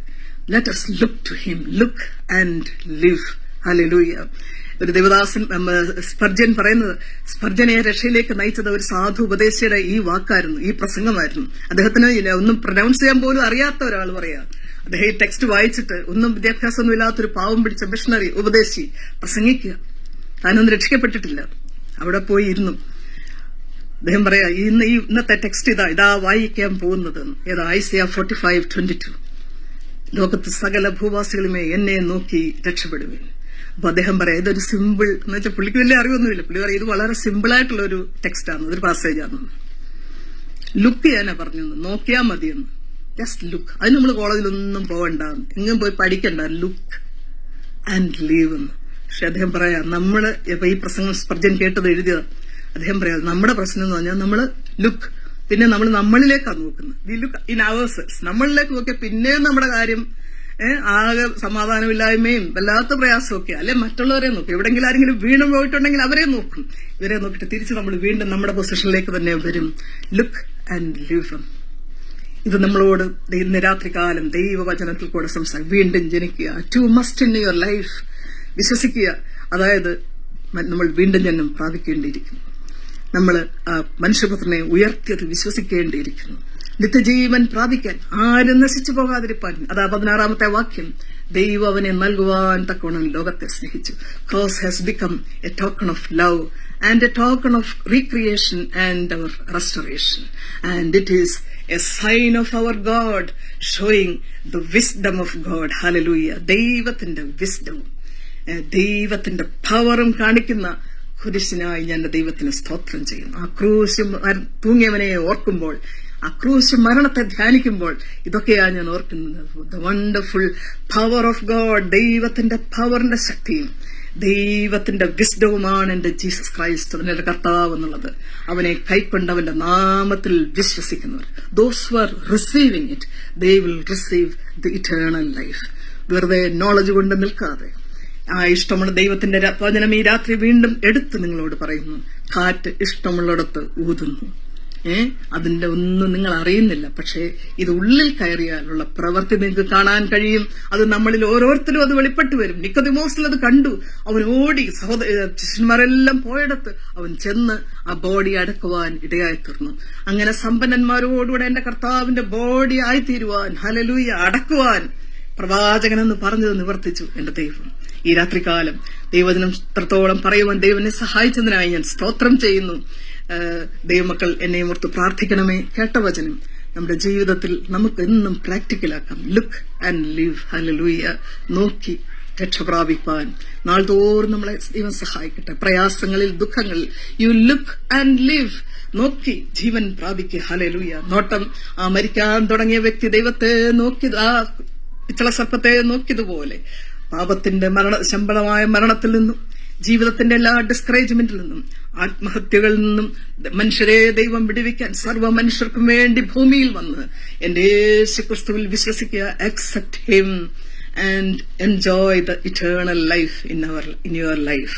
let us look to him, look and live. Hallelujah. ഒരു ദേവദാസൻ സ്പർജൻ പറയുന്നത്, സ്പർജനെ രക്ഷയിലേക്ക് നയിച്ചത് ഒരു സാധു ഉപദേശിയുടെ ഈ വാക്കായിരുന്നു, ഈ പ്രസംഗമായിരുന്നു. അദ്ദേഹത്തിന് ഒന്നും പ്രൊനൗൺസ് ചെയ്യാൻ പോലും അറിയാത്ത ഒരാൾ പറയാ. അദ്ദേഹം ഈ ടെക്സ്റ്റ് വായിച്ചിട്ട് ഒന്നും വിദ്യാഭ്യാസമൊന്നും ഇല്ലാത്തൊരു പാവം പിടിച്ച മിഷണറി ഉപദേശി പ്രസംഗിക്കുക. താനൊന്നും രക്ഷിക്കപ്പെട്ടിട്ടില്ല. അവിടെ പോയി ഇരുന്നു. അദ്ദേഹം പറയാ, ഇന്നത്തെ ടെക്സ്റ്റ് ഇതാ വായിക്കാൻ പോകുന്നത്. ഏതാ? ഐസയ 45:22. ലോകത്ത് സകല ഭൂവാസികളുമേ എന്നെ നോക്കി രക്ഷപ്പെടുവേൻ. അപ്പൊ അദ്ദേഹം പറയാം, ഇതൊരു സിമ്പിൾ എന്ന് വെച്ചാൽ പുള്ളിക്ക് വലിയ അറിവൊന്നുമില്ല. പുള്ളി പറയാം, ഇത് വളരെ സിമ്പിൾ ആയിട്ടുള്ള ഒരു ടെക്സ്റ്റാണ്, ഒരു പാസേജാണ്. ലുക്ക് ചെയ്യാനാ പറഞ്ഞു, നോക്കിയാ മതിയെന്ന്. Just look. അതിന് നമ്മൾ കോളേജിലൊന്നും പോകണ്ട, എങ്ങും പോയി പഠിക്കണ്ട. ലുക്ക് ആൻഡ് ലീവ് എന്ന്. പക്ഷെ അദ്ദേഹം പറയാ, നമ്മള് ഇപ്പൊ ഈ പ്രസംഗം സ്പർജൻ കേട്ടത് എഴുതിയതാ. അദ്ദേഹം പറയാം, നമ്മുടെ പ്രശ്നം എന്ന് പറഞ്ഞാൽ നമ്മള് ലുക്ക്, പിന്നെ നമ്മൾ നമ്മളിലേക്കാണ് നോക്കുന്നത്. We look in ourselves. നമ്മളിലേക്ക് നോക്കിയാൽ പിന്നെയും നമ്മുടെ കാര്യം ആകെ സമാധാനമില്ലായ്മയും വല്ലാത്ത പ്രയാസമൊക്കെ. അല്ലെ മറ്റുള്ളവരെ നോക്കും. എവിടെങ്കിലും ആരെങ്കിലും വീണ് പോയിട്ടുണ്ടെങ്കിൽ അവരെ നോക്കും. ഇവരെ നോക്കിയിട്ട് തിരിച്ച് നമ്മൾ വീണ്ടും നമ്മുടെ പൊസിഷനിലേക്ക് തന്നെ വരും. Look and live. ഇത് നമ്മളോട് ഇന്ന് രാത്രികാലം ദൈവവചനത്തിൽ കൂടെ വീണ്ടും ജനിക്കുക. To must in your life. വിശ്വസിക്കുക. അതായത് നമ്മൾ വീണ്ടും ജന്മം പ്രാപിക്കേണ്ടിയിരിക്കുന്നു. നമ്മൾ ആ മനുഷ്യപുത്രനെ ഉയർത്തിയത് വിശ്വസിക്കേണ്ടിയിരിക്കുന്നു. നിത്യജീവൻ പ്രാപിക്കാൻ, ആരും നശിച്ചു പോകാതിരിപ്പാൻ. അതാ 16-ാമത്തെ വാക്യം. ദൈവം അവനെ നൽകുവാൻ തക്കവണ്ണം ലോകത്തെ സ്നേഹിച്ചു. Cross has become a token of love and a token of recreation and our restoration. And it is a sign of our God showing the wisdom of God. Hallelujah. ദൈവത്തിന്റെ വിസ്ഡവും ദൈവത്തിന്റെ പവറും കാണിക്കുന്ന കുരിശിനായി ഞാൻ ദൈവത്തിന് സ്തോത്രം ചെയ്യുന്നു. ആ ക്രൂശ് തൂങ്ങിയവനെ ഓർക്കുമ്പോൾ, ആ ക്രൂശ് മരണത്തെ ധ്യാനിക്കുമ്പോൾ ഇതൊക്കെയാണ് ഞാൻ ഓർക്കുന്നത്. The wonderful power of God. ദൈവത്തിന്റെ പവറിന്റെ ശക്തിയും ദൈവത്തിന്റെ വിസ്ഡവുമാണ് എന്റെ ജീസസ് ക്രൈസ്റ്റ്, എന്റെ കർത്താവ് എന്നുള്ളത്. അവനെ കൈക്കൊണ്ടവന്റെ നാമത്തിൽ വിശ്വസിക്കുന്നവർ, those who are receiving it, they will receive the eternal life. വെറുതെ നോളജ് കൊണ്ട് നിൽക്കാതെ ആ ഇഷ്ടമുള്ള ദൈവത്തിന്റെ വചനം ഈ രാത്രി വീണ്ടും എടുത്ത് നിങ്ങളോട് പറയുന്നു. കാറ്റ് ഇഷ്ടമുള്ളിടത്ത് ഊതുന്നു. അതിന്റെ ഒന്നും നിങ്ങൾ അറിയുന്നില്ല. പക്ഷേ ഇത് ഉള്ളിൽ കയറിയാലുള്ള പ്രവൃത്തി നിങ്ങൾക്ക് കാണാൻ കഴിയും. അത് നമ്മളിൽ ഓരോരുത്തരും അത് വെളിപ്പെട്ട് വരും. നിക്കോദിമോസിൽ അത് കണ്ടു. അവൻ ഓടി, ശിഷ്യന്മാരെല്ലാം പോയിടത്ത് അവൻ ചെന്ന് ആ ബോഡി അടക്കുവാൻ ഇടയായി തീർന്നു. അങ്ങനെ സമ്പന്നന്മാരോടുകൂടെ എന്റെ കർത്താവിന്റെ ബോഡി ആയിത്തീരുവാൻ, ഹല്ലേലൂയ, അടക്കുവാൻ പ്രവാചകൻ എന്ന് പറഞ്ഞത് നിവർത്തിച്ചു എന്റെ ദൈവം. ഈ രാത്രികാലം ദൈവവചനം ഇത്രത്തോളം പറയുവാൻ ദൈവനെ സഹായിച്ചതിനായി ഞാൻ സ്തോത്രം ചെയ്യുന്നു. ദൈവമക്കൾ എന്നെയും ഓർത്ത് പ്രാർത്ഥിക്കണമേ. കേട്ട വചനം നമ്മുടെ ജീവിതത്തിൽ നമുക്ക് എന്നും പ്രാക്ടിക്കലാക്കാം. Look and live. ഹല്ലേലൂയ. നോക്കി രക്ഷപ്രാപിപ്പാൻ നാൾതോറും നമ്മളെ ദൈവം സഹായിക്കട്ടെ. പ്രയാസങ്ങളിൽ, ദുഃഖങ്ങളിൽ യു ലുക്ക് ആൻഡ് ലിവ്. നോക്കി ജീവൻ പ്രാപിക്കുക. ഹല്ലേലൂയ. നോട്ടം, ആ മരിക്കാൻ തുടങ്ങിയ വ്യക്തി ദൈവത്തെ നോക്കി, ആ പിച്ചള സർപ്പത്തെ നോക്കിയതുപോലെ പാപത്തിന്റെ ശമ്പളമായ മരണത്തിൽ നിന്നും, ജീവിതത്തിന്റെ എല്ലാ ഡിസ്കറേജ്മെന്റിൽ നിന്നും, ആത്മഹത്യകളിൽ നിന്നും മനുഷ്യരെ ദൈവം വിടുവിക്കാൻ സർവ്വ മനുഷ്യർക്കും വേണ്ടി ഭൂമിയിൽ വന്ന് എന്റെ യേശുക്രിസ്തുവിൽ വിശ്വസിക്കുക. accept him and enjoy the eternal life in your life.